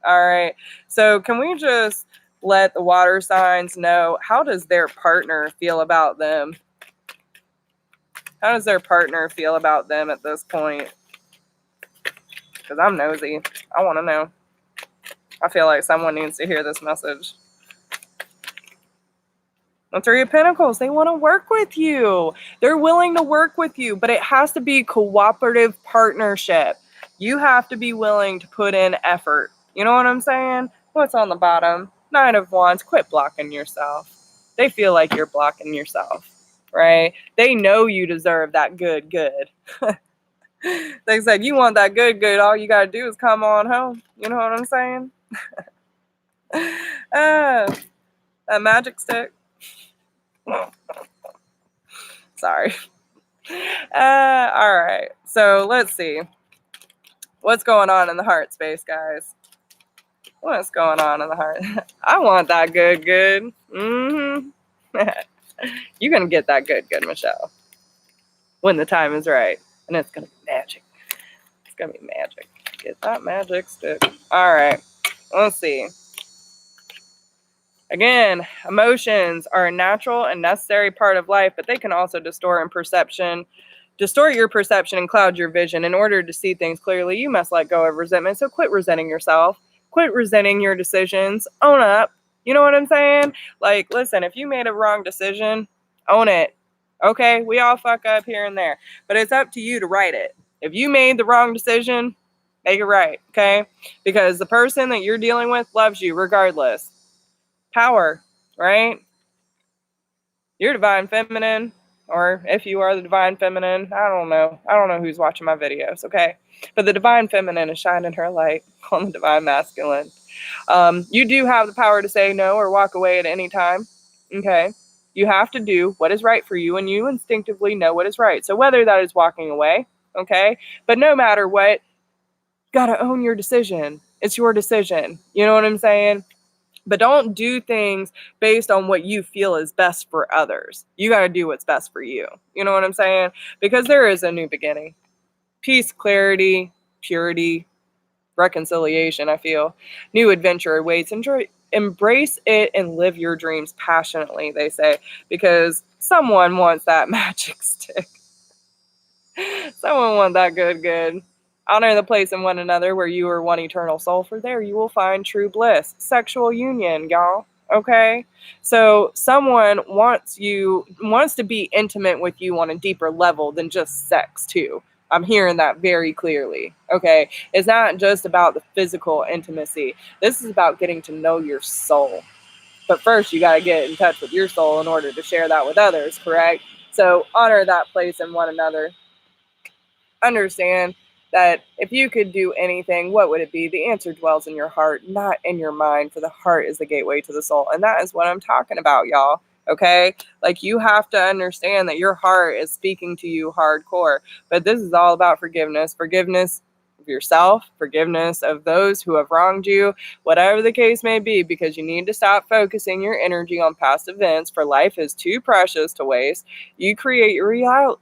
right. So can we just let the water signs know, how does their partner feel about them? How does their partner feel about them at this point? Because I'm nosy. I want to know. I feel like someone needs to hear this message. The 3 of Pentacles. They want to work with you. They're willing to work with you, but it has to be cooperative partnership. You have to be willing to put in effort. You know what I'm saying? What's on the bottom? 9 of Wands. Quit blocking yourself. They feel like you're blocking yourself, right? They know you deserve that good. They said, you want that good. All you got to do is come on home. You know what I'm saying? A magic stick. Sorry. All right. So let's see. What's going on in the heart space, guys? What's going on in the heart? I want that good. Mm-hmm. You're going to get that good, Michelle. When the time is right. And it's going to be magic. It's going to be magic. Get that magic stick. All right. Let's see. Again, emotions are a natural and necessary part of life, but they can also distort your perception and cloud your vision. In order to see things clearly, you must let go of resentment. So quit resenting yourself. Quit resenting your decisions. Own up. You know what I'm saying? Like, listen, if you made a wrong decision, own it. Okay? We all fuck up here and there. But it's up to you to right it. If you made the wrong decision, make it right. Okay? Because the person that you're dealing with loves you regardless. Power, right? You're divine feminine, or if you are the divine feminine, I don't know who's watching my videos, okay? But the divine feminine is shining her light on the divine masculine. You do have the power to say no or walk away at any time, okay? You have to do what is right for you, and you instinctively know what is right. So whether that is walking away, okay? But no matter what, you gotta own your decision. It's your decision. You know what I'm saying? But don't do things based on what you feel is best for others. You got to do what's best for you. You know what I'm saying? Because there is a new beginning. Peace, clarity, purity, reconciliation, I feel. New adventure awaits. Embrace it and live your dreams passionately, they say. Because someone wants that magic stick. Someone wants that good. Honor the place in one another where you are one eternal soul, for there you will find true bliss. Sexual union, y'all. Okay? So someone wants to be intimate with you on a deeper level than just sex, too. I'm hearing that very clearly. Okay? It's not just about the physical intimacy. This is about getting to know your soul. But first, you got to get in touch with your soul in order to share that with others, correct? So honor that place in one another. Understand that if you could do anything, what would it be? The answer dwells in your heart, not in your mind, for the heart is the gateway to the soul. And that is what I'm talking about, y'all. Okay? Like, you have to understand that your heart is speaking to you hardcore. But this is all about forgiveness. Forgiveness of yourself, forgiveness of those who have wronged you, whatever the case may be, because you need to stop focusing your energy on past events, for life is too precious to waste. You create your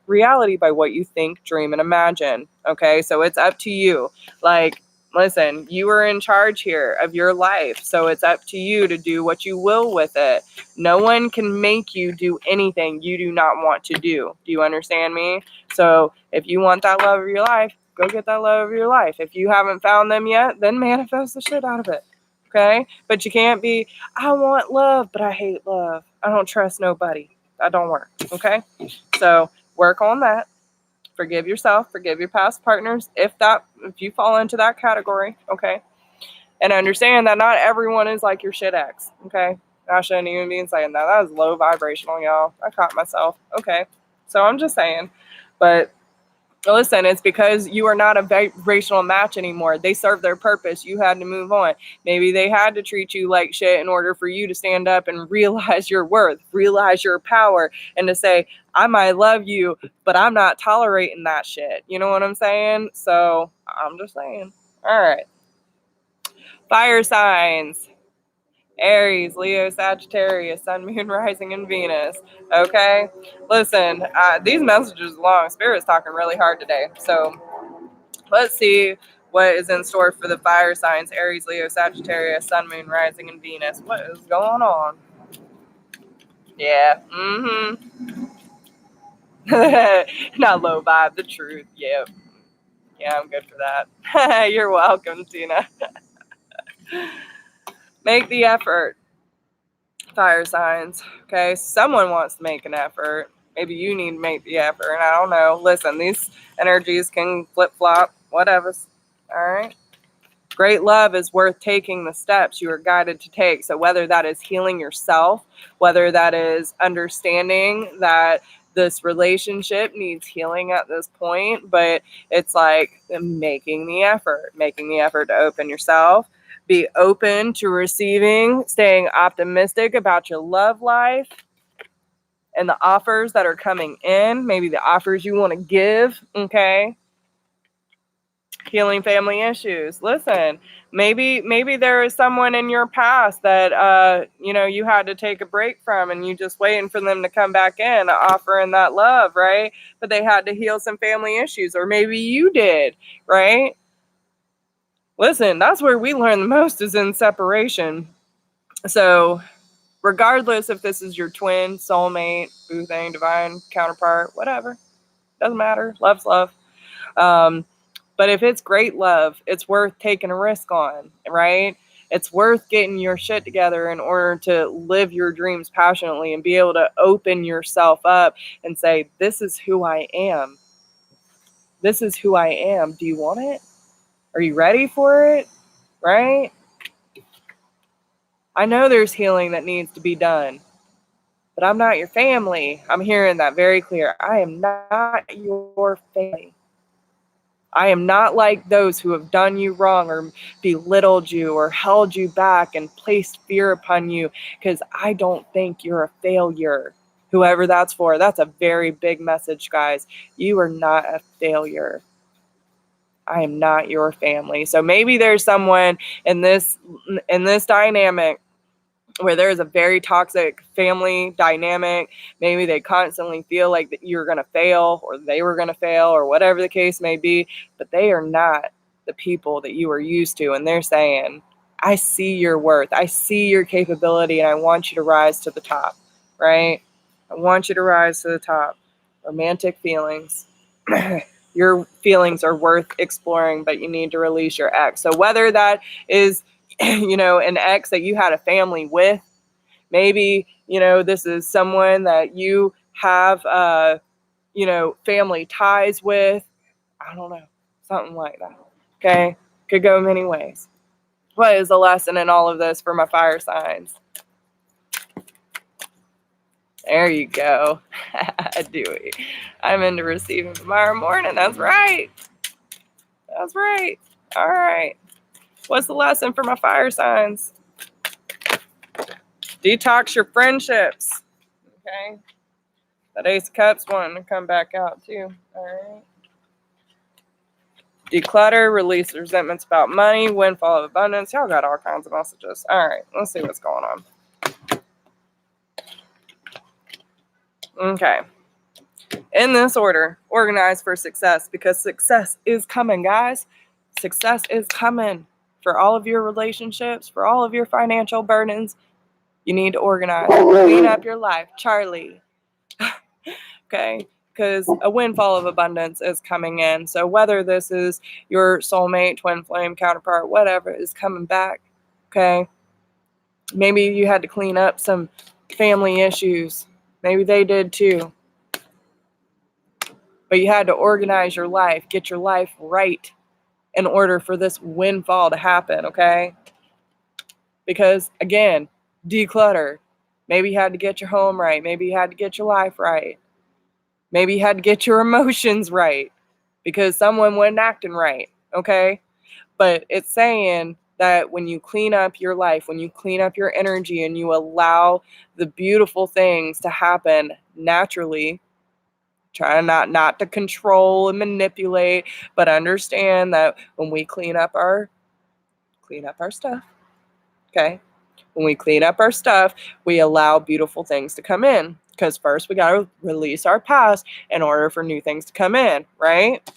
reality by what you think, dream, and imagine. Okay, so it's up to you. Like, listen, you are in charge here of your life, so it's up to you to do what you will with it. No one can make you do anything you do not want to do. Do you understand me? So if you want that love of your life, go get that love of your life. If you haven't found them yet, then manifest the shit out of it. Okay? But you can't be, I want love, but I hate love. I don't trust nobody. That don't work. Okay? So work on that. Forgive yourself. Forgive your past partners if you fall into that category. Okay? And understand that not everyone is like your shit ex. Okay? I shouldn't even be saying that. That was low vibrational, y'all. I caught myself. Okay? So I'm just saying. But listen, it's because you are not a vibrational match anymore. They served their purpose. You had to move on. Maybe they had to treat you like shit in order for you to stand up and realize your worth, realize your power, and to say, I might love you, but I'm not tolerating that shit. You know what I'm saying? So I'm just saying. All right. Fire signs. Aries, Leo, Sagittarius, Sun, Moon, Rising, and Venus. Okay? Listen, these messages are long. Spirit's talking really hard today. So let's see what is in store for the fire signs. Aries, Leo, Sagittarius, Sun, Moon, Rising, and Venus. What is going on? Yeah. Not low vibe, the truth. Yep. Yeah, I'm good for that. You're welcome, Tina. Make the effort. Fire signs. Okay, someone wants to make an effort. Maybe you need to make the effort. I don't know. Listen, these energies can flip-flop. Whatever. All right. Great love is worth taking the steps you are guided to take. So whether that is healing yourself, whether that is understanding that this relationship needs healing at this point, but it's like making the effort to open yourself. Be open to receiving, staying optimistic about your love life and the offers that are coming in, maybe the offers you want to give, okay? Healing family issues. Listen, maybe there is someone in your past that you had to take a break from, and you just waiting for them to come back in, offering that love, right? But they had to heal some family issues, or maybe you did, right? Listen, that's where we learn the most, is in separation. So regardless if this is your twin, soulmate, boo thing, divine counterpart, whatever, doesn't matter. Love's love. But if it's great love, it's worth taking a risk on, right? It's worth getting your shit together in order to live your dreams passionately and be able to open yourself up and say, this is who I am. This is who I am. Do you want it? Are you ready for it? Right? I know there's healing that needs to be done, but I'm not your family. I'm hearing that very clear. I am not your family. I am not like those who have done you wrong or belittled you or held you back and placed fear upon you, because I don't think you're a failure. Whoever that's for, that's a very big message, guys. You are not a failure. I am not your family. So maybe there's someone in this dynamic where there's a very toxic family dynamic. Maybe they constantly feel like that you're going to fail, or they were going to fail, or whatever the case may be, but they are not the people that you are used to. And they're saying, I see your worth. I see your capability, and I want you to rise to the top, right? I want you to rise to the top. Romantic feelings. Your feelings are worth exploring, but you need to release your ex. So whether that is an ex that you had a family with, maybe, this is someone that you have, family ties with, I don't know, something like that. Okay. Could go many ways. What is the lesson in all of this for my fire signs? There you go. Dewey. I'm into receiving tomorrow morning. That's right. That's right. All right. What's the lesson for my fire signs? Detox your friendships. Okay. That Ace of Cups wanting to come back out too. All right. Declutter, release resentments about money, windfall of abundance. Y'all got all kinds of messages. All right. Let's see what's going on. Okay. In this order, organize for success, because success is coming, guys. Success is coming for all of your relationships, for all of your financial burdens. You need to organize. Clean up your life. Charlie. Okay. Because a windfall of abundance is coming in. So whether this is your soulmate, twin flame, counterpart, whatever is coming back, okay? Maybe you had to clean up some family issues. Maybe they did too. But you had to organize your life, get your life right in order for this windfall to happen, okay? Because, again, declutter. Maybe you had to get your home right. Maybe you had to get your life right. Maybe you had to get your emotions right because someone wasn't acting right, okay? But it's saying that when you clean up your life, when you clean up your energy and you allow the beautiful things to happen naturally, try not to control and manipulate, but understand that when we clean up our stuff, okay? When we clean up our stuff, we allow beautiful things to come in. Because first we got to release our past in order for new things to come in, right?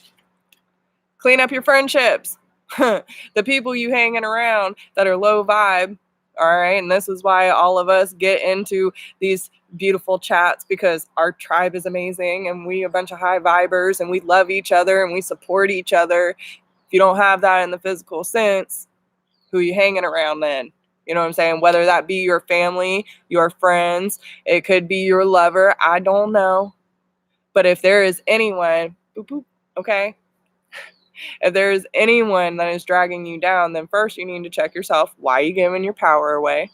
Clean up your friendships. The people you hanging around that are low vibe, all right? And this is why all of us get into these beautiful chats, because our tribe is amazing and we a bunch of high vibers and we love each other and we support each other. If you don't have that in the physical sense, who you hanging around then? You know what I'm saying? Whether that be your family, your friends, it could be your lover. I don't know. But if there is anyone, boop, boop, okay? If there is anyone that is dragging you down, then first you need to check yourself. Why are you giving your power away?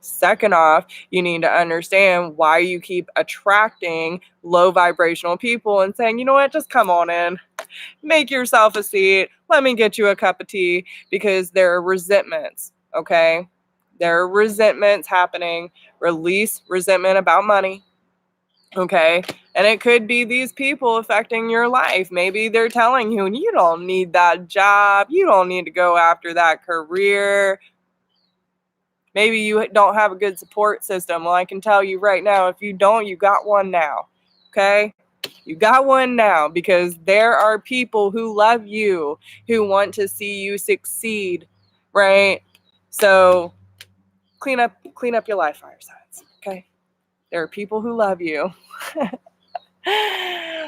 Second off, you need to understand why you keep attracting low vibrational people and saying, you know what, just come on in. Make yourself a seat. Let me get you a cup of tea, because there are resentments, okay? There are resentments happening. Release resentment about money. Okay. And it could be these people affecting your life. Maybe they're telling you, you don't need that job. You don't need to go after that career. Maybe you don't have a good support system. Well, I can tell you right now, if you don't, you got one now. Okay. You got one now, because there are people who love you, who want to see you succeed. Right. So clean up your life, fire signs. Okay. There are people who love you. There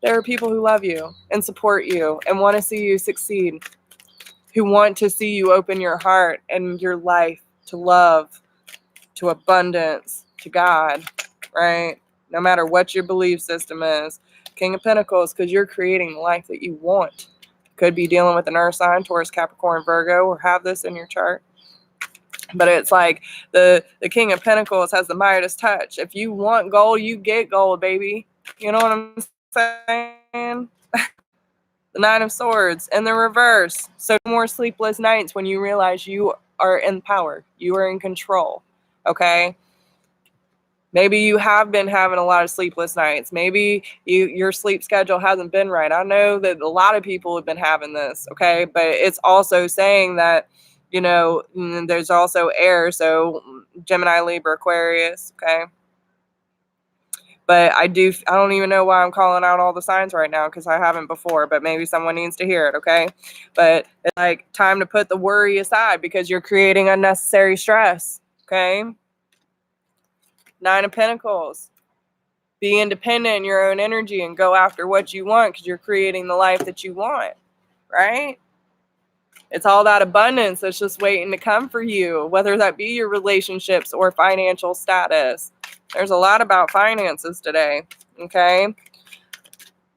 are people who love you and support you and want to see you succeed, who want to see you open your heart and your life to love, to abundance, to God, right? No matter what your belief system is. King of Pentacles, because you're creating the life that you want. Could be dealing with an earth sign, Taurus, Capricorn, Virgo, or have this in your chart. But it's like the King of Pentacles has the Midas touch. If you want gold, you get gold, baby. You know what I'm saying? The Nine of Swords in the reverse. So no more sleepless nights when you realize you are in power. You are in control. Okay? Maybe you have been having a lot of sleepless nights. Maybe your sleep schedule hasn't been right. I know that a lot of people have been having this, okay? But it's also saying that, there's also air, so Gemini, Libra, Aquarius, okay? But I don't even know why I'm calling out all the signs right now, because I haven't before, but maybe someone needs to hear it, okay? But it's like time to put the worry aside, because you're creating unnecessary stress, okay? Nine of Pentacles. Be independent in your own energy and go after what you want, because you're creating the life that you want, right? It's all that abundance that's just waiting to come for you, whether that be your relationships or financial status. There's a lot about finances today, okay?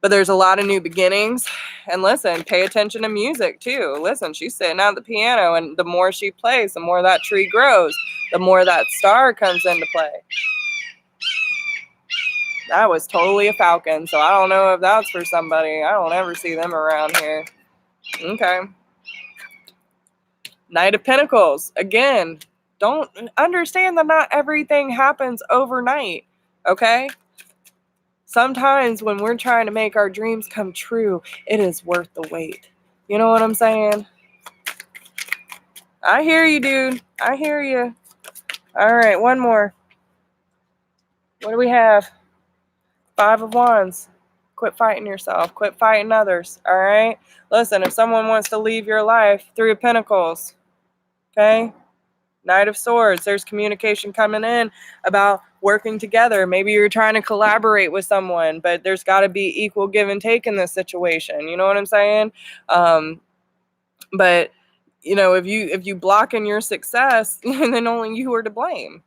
But there's a lot of new beginnings. And listen, pay attention to music too. Listen, she's sitting at the piano, and the more she plays, the more that tree grows, the more that star comes into play. That was totally a falcon, so I don't know if that's for somebody. I don't ever see them around here. Okay. Knight of Pentacles. Again, don't understand that not everything happens overnight, okay? Sometimes when we're trying to make our dreams come true, it is worth the wait. You know what I'm saying? I hear you, dude. I hear you. All right, one more. What do we have? Five of Wands. Quit fighting yourself. Quit fighting others. All right? Listen, if someone wants to leave your life, Three of Pentacles. Okay? Knight of Swords. There's communication coming in about working together. Maybe you're trying to collaborate with someone, but there's got to be equal give and take in this situation. You know what I'm saying? But if you block in your success, then only you are to blame.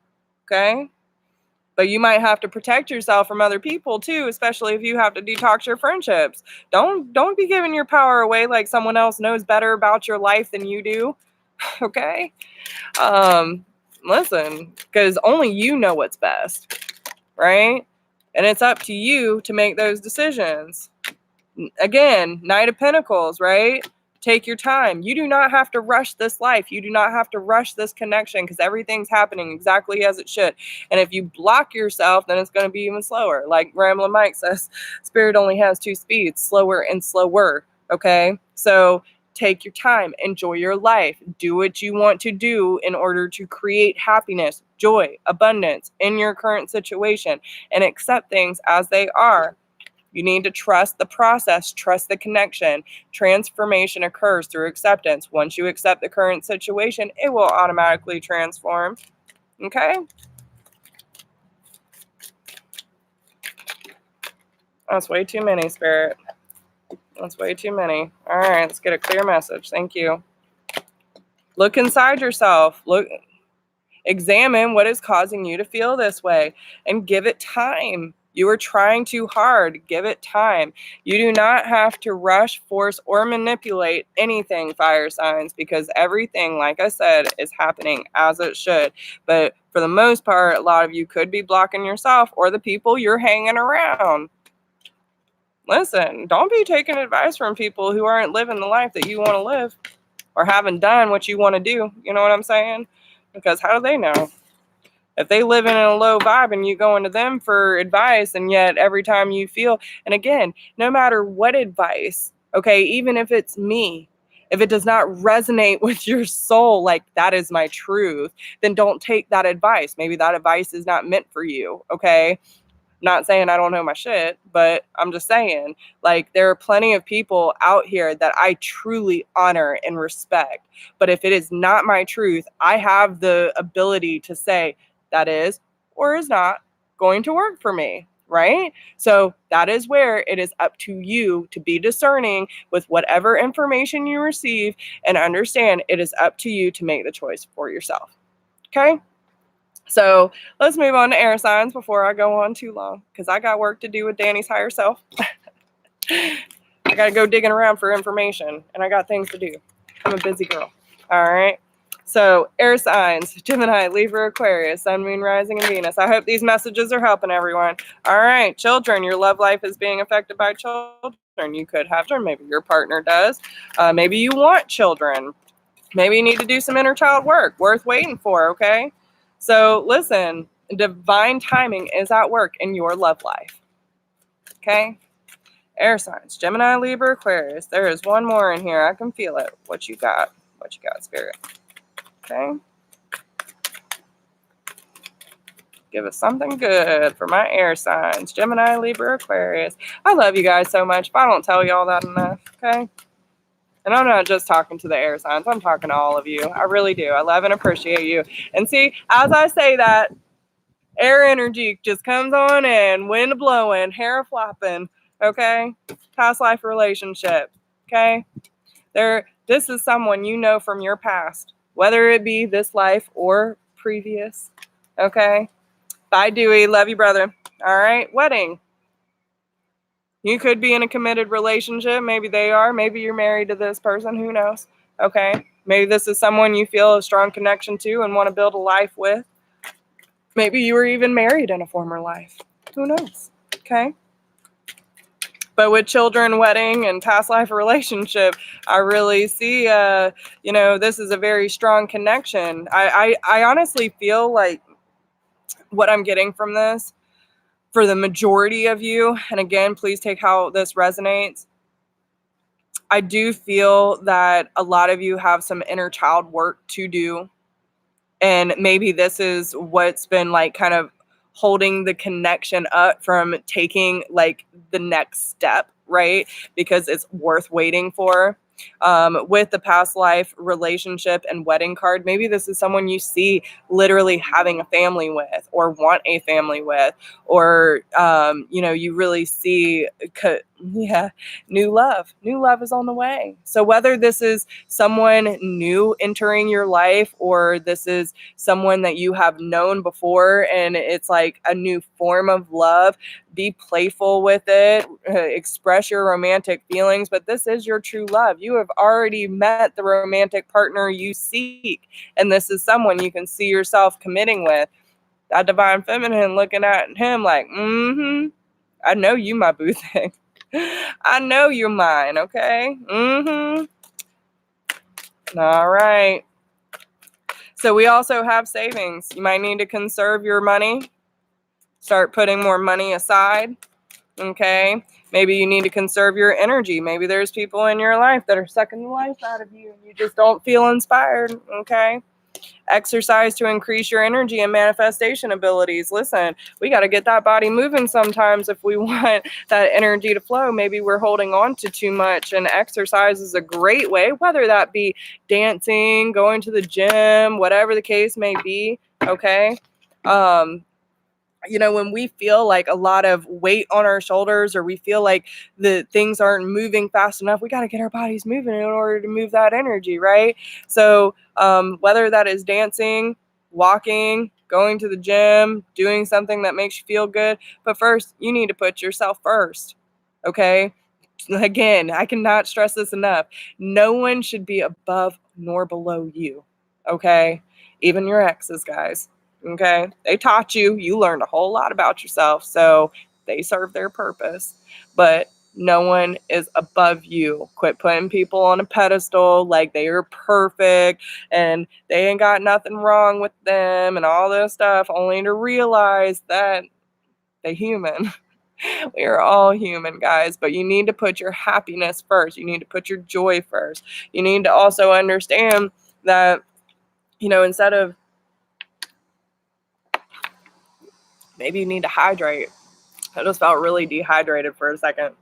Okay? But you might have to protect yourself from other people too, especially if you have to detox your friendships. Don't be giving your power away like someone else knows better about your life than you do. Okay? Listen, because only you know what's best, right? And it's up to you to make those decisions. Again, Knight of Pentacles, right? Take your time. You do not have to rush this life. You do not have to rush this connection, because everything's happening exactly as it should. And if you block yourself, then it's going to be even slower. Like Ramblin' Mike says, Spirit only has two speeds, slower and slower. Okay? So take your time. Enjoy your life. Do what you want to do in order to create happiness, joy, abundance in your current situation, and accept things as they are. You need to trust the process, trust the connection. Transformation occurs through acceptance. Once you accept the current situation, it will automatically transform. Okay? That's way too many, Spirit. That's way too many. All right, let's get a clear message. Thank you. Look inside yourself. Examine what is causing you to feel this way and give it time. You are trying too hard. Give it time. You do not have to rush, force, or manipulate anything, fire signs, because everything, like I said, is happening as it should. But for the most part, a lot of you could be blocking yourself or the people you're hanging around. Listen, don't be taking advice from people who aren't living the life that you want to live or haven't done what you want to do. You know what I'm saying? Because how do they know? If they live in a low vibe and you go into them for advice, and yet every time you feel, and again, no matter what advice, okay, even if it's me, if it does not resonate with your soul, like that is my truth, then don't take that advice. Maybe that advice is not meant for you, okay? Not saying I don't know my shit, but I'm just saying, like, there are plenty of people out here that I truly honor and respect. But if it is not my truth, I have the ability to say that is or is not going to work for me, right? So that is where it is up to you to be discerning with whatever information you receive, and understand it is up to you to make the choice for yourself. Okay? So let's move on to air signs before I go on too long, because I got work to do with Danny's higher self. I got to go digging around for information, and I got things to do. I'm a busy girl. All right. So air signs, Gemini, Libra, Aquarius, Sun, Moon, Rising, and Venus. I hope these messages are helping everyone. All right. Children, your love life is being affected by children. You could have children. Maybe your partner does. Maybe you want children. Maybe you need to do some inner child work. Worth waiting for, okay? So listen, divine timing is at work in your love life. Okay? Air signs, Gemini, Libra, Aquarius. There is one more in here. I can feel it. What you got? What you got, Spirit? Okay? Give us something good for my air signs. Gemini, Libra, Aquarius. I love you guys so much. If I don't tell y'all that enough, okay? And I'm not just talking to the air signs. I'm talking to all of you. I really do. I love and appreciate you. And see, as I say that, air energy just comes on in, wind blowing, hair flapping, okay? Past life relationship, okay? This is someone you know from your past, whether it be this life or previous, okay? Bye, Dewey. Love you, brother. All right, wedding. You could be in a committed relationship. Maybe they are. Maybe you're married to this person. Who knows? Okay. Maybe this is someone you feel a strong connection to and want to build a life with. Maybe you were even married in a former life. Who knows? Okay. But with children, wedding, and past life relationship, I really see, this is a very strong connection. I honestly feel like what I'm getting from this, for the majority of you, and again, please take how this resonates, I do feel that a lot of you have some inner child work to do. And maybe this is what's been like kind of holding the connection up from taking like the next step, right? Because it's worth waiting for. With the past life relationship and wedding card, maybe this is someone you see literally having a family with, or want a family with, or you really see new love is on the way. So whether this is someone new entering your life, or this is someone that you have known before and it's like a new form of love, be playful with it, express your romantic feelings, but this is your true love. You have already met the romantic partner you seek, and this is someone you can see yourself committing with. That divine feminine looking at him like, I know you my boo thing. I know you're mine, okay? All right. So we also have savings. You might need to conserve your money. Start putting more money aside, okay? Maybe you need to conserve your energy. Maybe there's people in your life that are sucking the life out of you and you just don't feel inspired, okay? Exercise to increase your energy and manifestation abilities. Listen, we got to get that body moving sometimes if we want that energy to flow. Maybe we're holding on to too much, and exercise is a great way, whether that be dancing, going to the gym, whatever the case may be, okay? When we feel like a lot of weight on our shoulders, or we feel like the things aren't moving fast enough, we got to get our bodies moving in order to move that energy, right? So whether that is dancing, walking, going to the gym, doing something that makes you feel good, but first, you need to put yourself first, okay? Again, I cannot stress this enough. No one should be above nor below you, okay? Even your exes, guys. Okay, they taught you, you learned a whole lot about yourself, so they serve their purpose. But No one is above you. Quit putting people on a pedestal like they are perfect and they ain't got nothing wrong with them and all this stuff, only to realize that they're human. We are all human, guys, but you need to put your happiness first. You need to put your joy first. You need to also understand that, instead of, maybe you need to hydrate. I just felt really dehydrated for a second.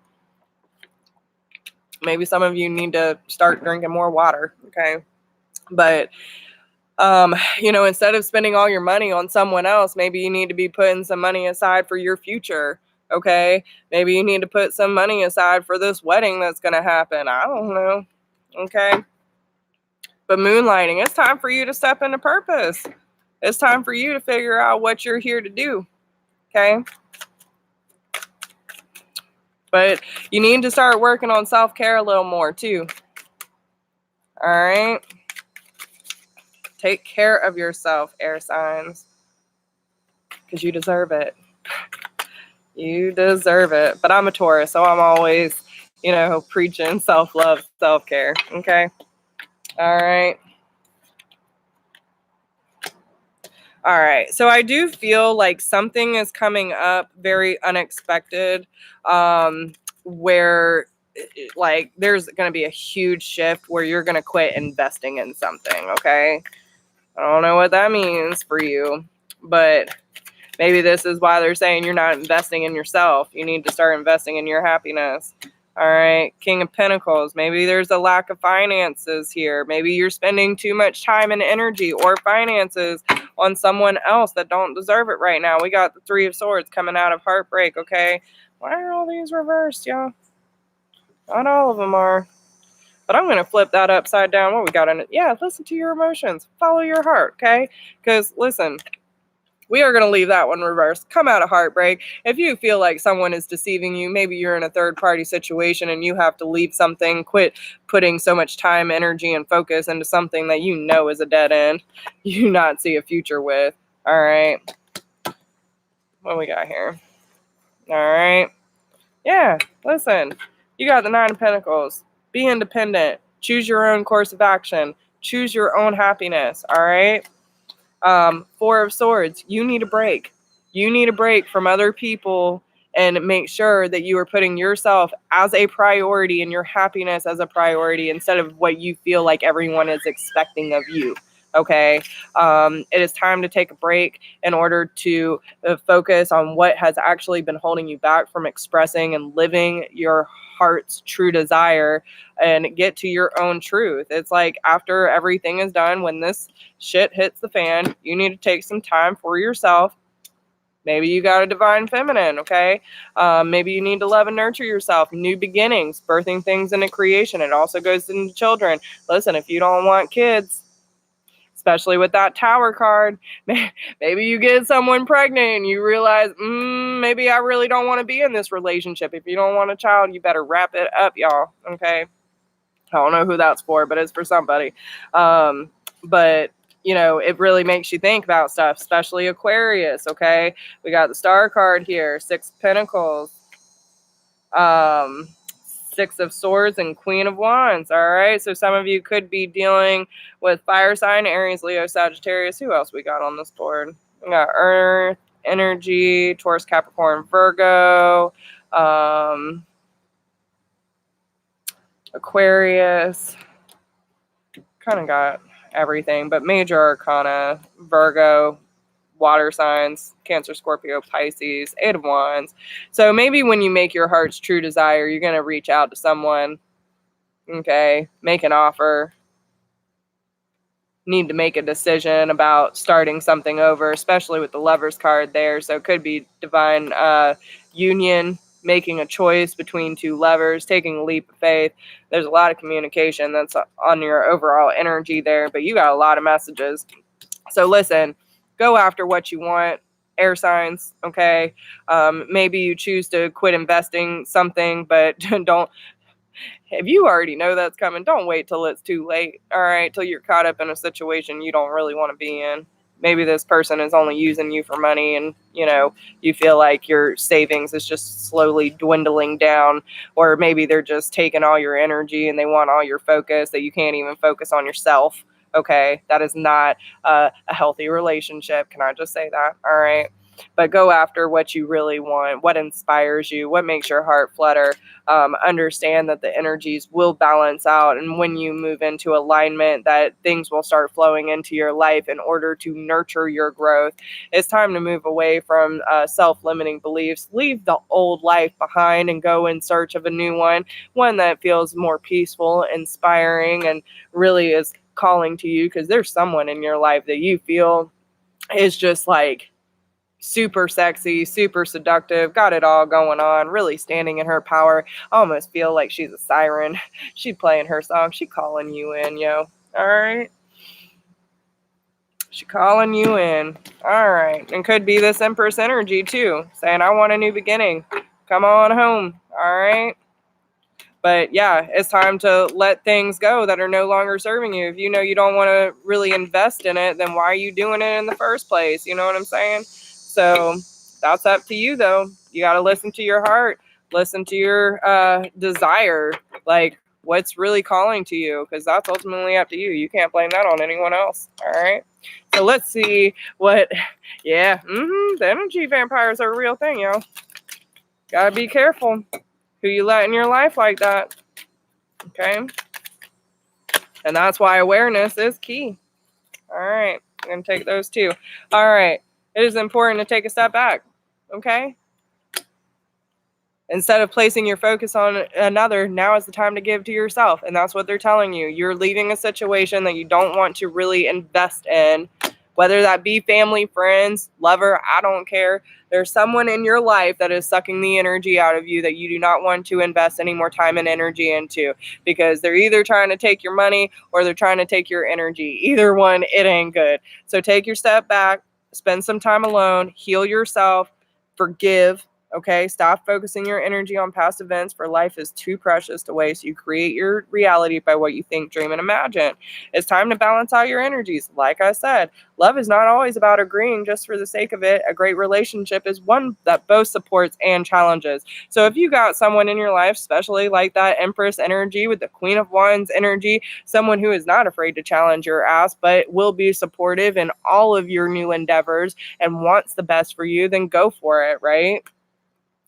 Maybe some of you need to start drinking more water, okay? But, instead of spending all your money on someone else, maybe you need to be putting some money aside for your future, okay? Maybe you need to put some money aside for this wedding that's going to happen. I don't know, okay? But moonlighting, it's time for you to step into purpose. It's time for you to figure out what you're here to do, okay? But you need to start working on self-care a little more too. All right? Take care of yourself, air signs, because you deserve it. You deserve it. But I'm a Taurus, so I'm always, preaching self-love, self-care, okay? All right. All right. So I do feel like something is coming up very unexpected, where like there's going to be a huge shift where you're going to quit investing in something, okay? I don't know what that means for you, but maybe this is why they're saying you're not investing in yourself. You need to start investing in your happiness. All right. King of Pentacles. Maybe there's a lack of finances here. Maybe you're spending too much time and energy or finances on someone else that don't deserve it right now. We got the Three of Swords coming out of heartbreak, okay? Why are all these reversed, y'all? Not all of them are. But I'm going to flip that upside down. What we got in it? Yeah, listen to your emotions. Follow your heart, okay? Because, listen, we are going to leave that one reversed. Come out of heartbreak. If you feel like someone is deceiving you, maybe you're in a third-party situation and you have to leave something, quit putting so much time, energy, and focus into something that you know is a dead end, you do not see a future with. All right. What we got here? All right. Yeah, listen. You got the Nine of Pentacles. Be independent. Choose your own course of action. Choose your own happiness, all right? Four of Swords, you need a break. You need a break from other people and make sure that you are putting yourself as a priority and your happiness as a priority instead of what you feel like everyone is expecting of you, okay? It is time to take a break in order to focus on what has actually been holding you back from expressing and living your heart's true desire and get to your own truth. It's like after everything is done, when this shit hits the fan, you need to take some time for yourself. Maybe you got a divine feminine, okay? Maybe you need to love and nurture yourself. New beginnings, birthing things into creation. It also goes into children. Listen, if you don't want kids, especially with that Tower card, maybe you get someone pregnant and you realize, maybe I really don't want to be in this relationship. If you don't want a child, you better wrap it up, y'all, okay? I don't know who that's for, but it's for somebody. But, it really makes you think about stuff, especially Aquarius, okay? We got the Star card here, Six of Pentacles, Six of Swords, and Queen of Wands, all right? So some of you could be dealing with fire sign, Aries, Leo, Sagittarius. Who else we got on this board? We got Earth, Energy, Taurus, Capricorn, Virgo, Aquarius. Kind of got everything, but major arcana, Virgo, water signs, Cancer, Scorpio, Pisces, Eight of Wands. So maybe when you make your heart's true desire, you're going to reach out to someone, okay, make an offer, need to make a decision about starting something over, especially with the Lovers card there. So it could be divine union, making a choice between two lovers, taking a leap of faith. There's a lot of communication that's on your overall energy there, but you got a lot of messages. So listen, go after what you want, air signs, okay? Maybe you choose to quit investing something, but don't, if you already know that's coming, don't wait till it's too late, all right? Till you're caught up in a situation you don't really want to be in. Maybe this person is only using you for money, and you feel like your savings is just slowly dwindling down, or maybe they're just taking all your energy and they want all your focus, that you can't even focus on yourself. Okay, that is not a healthy relationship. Can I just say that? All right. But go after what you really want, what inspires you, what makes your heart flutter. Understand that the energies will balance out. And when you move into alignment, that things will start flowing into your life in order to nurture your growth. It's time to move away from self-limiting beliefs. Leave the old life behind and go in search of a new one that feels more peaceful, inspiring, and really is calling to you, because there's someone in your life that you feel is just like super sexy, super seductive, got it all going on, really standing in her power. I almost feel like she's a siren. She playing her song. She calling you in, yo. All right. She calling you in. All right. And could be this Empress energy too, saying, I want a new beginning. Come on home. All right. But yeah, it's time to let things go that are no longer serving you. If you know you don't want to really invest in it, then why are you doing it in the first place? You know what I'm saying? So that's up to you, though. You got to listen to your heart, listen to your desire, like what's really calling to you, because that's ultimately up to you. You can't blame that on anyone else. All right. So let's see what, the energy vampires are a real thing, yo. Got to be careful who you let in your life like that. Okay. And that's why awareness is key. All right. I'm going to take those two. All right. It is important to take a step back. Okay. Instead of placing your focus on another, now is the time to give to yourself. And that's what they're telling you. You're leaving a situation that you don't want to really invest in, whether that be family, friends, lover, I don't care. There's someone in your life that is sucking the energy out of you that you do not want to invest any more time and energy into, because they're either trying to take your money or they're trying to take your energy. Either one, it ain't good. So take your step back, spend some time alone, heal yourself, forgive. Okay, stop focusing your energy on past events, for life is too precious to waste. You create your reality by what you think, dream, and imagine. It's time to balance out your energies. Like I said, love is not always about agreeing just for the sake of it. A great relationship is one that both supports and challenges. So if you got someone in your life, especially like that Empress energy with the Queen of Wands energy, someone who is not afraid to challenge your ass, but will be supportive in all of your new endeavors and wants the best for you, then go for it, right?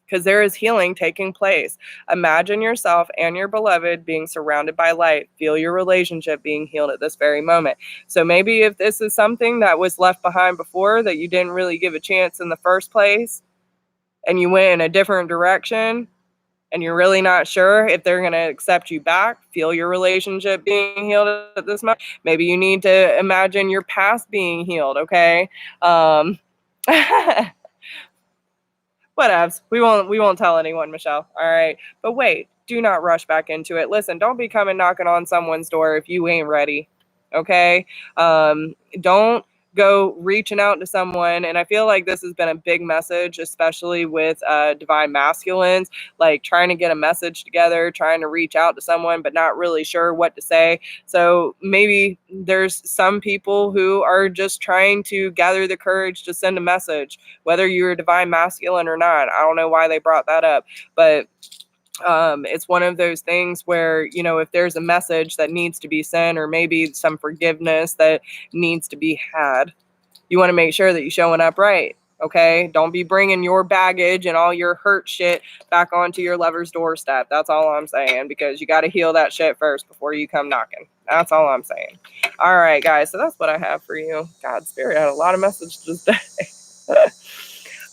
Because there is healing taking place. Imagine yourself and your beloved being surrounded by light. Feel your relationship being healed at this very moment. So maybe if this is something that was left behind before, that you didn't really give a chance in the first place, and you went in a different direction, and you're really not sure if they're going to accept you back, feel your relationship being healed at this moment. Maybe you need to imagine your past being healed, okay? Whatevs. We won't tell anyone, Michelle. All right. But wait, do not rush back into it. Listen, don't be coming knocking on someone's door if you ain't ready. Okay? Don't go reaching out to someone. And I feel like this has been a big message, especially with divine masculines, like trying to get a message together, trying to reach out to someone, but not really sure what to say. So maybe there's some people who are just trying to gather the courage to send a message, whether you're a divine masculine or not. I don't know why they brought that up, but it's one of those things where, if there's a message that needs to be sent, or maybe some forgiveness that needs to be had, you want to make sure that you're showing up right. Okay. Don't be bringing your baggage and all your hurt shit back onto your lover's doorstep. That's all I'm saying, because you got to heal that shit first before you come knocking. That's all I'm saying. All right, guys. So that's what I have for you. God, Spirit had a lot of messages today.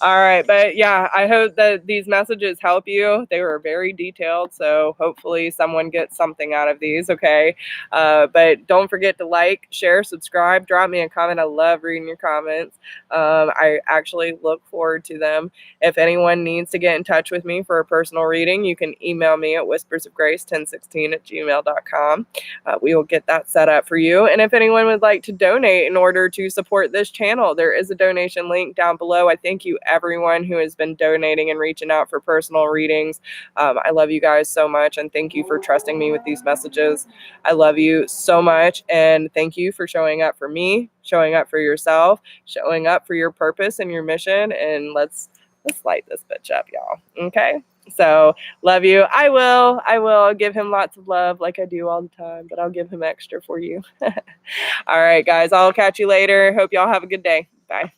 All right. But yeah, I hope that these messages help you. They were very detailed, so hopefully someone gets something out of these. Okay. But don't forget to like, share, subscribe, drop me a comment. I love reading your comments. I actually look forward to them. If anyone needs to get in touch with me for a personal reading, you can email me at whispersofgrace1016@gmail.com. We will get that set up for you. And if anyone would like to donate in order to support this channel, there is a donation link down below. I thank you everyone who has been donating and reaching out for personal readings. I love you guys so much, and thank you for trusting me with these messages. I love you so much, and thank you for showing up for me, showing up for yourself, showing up for your purpose and your mission, and let's light this bitch up, y'all. Okay? So, love you. I will give him lots of love like I do all the time, but I'll give him extra for you. All right, guys, I'll catch you later. Hope y'all have a good day. Bye.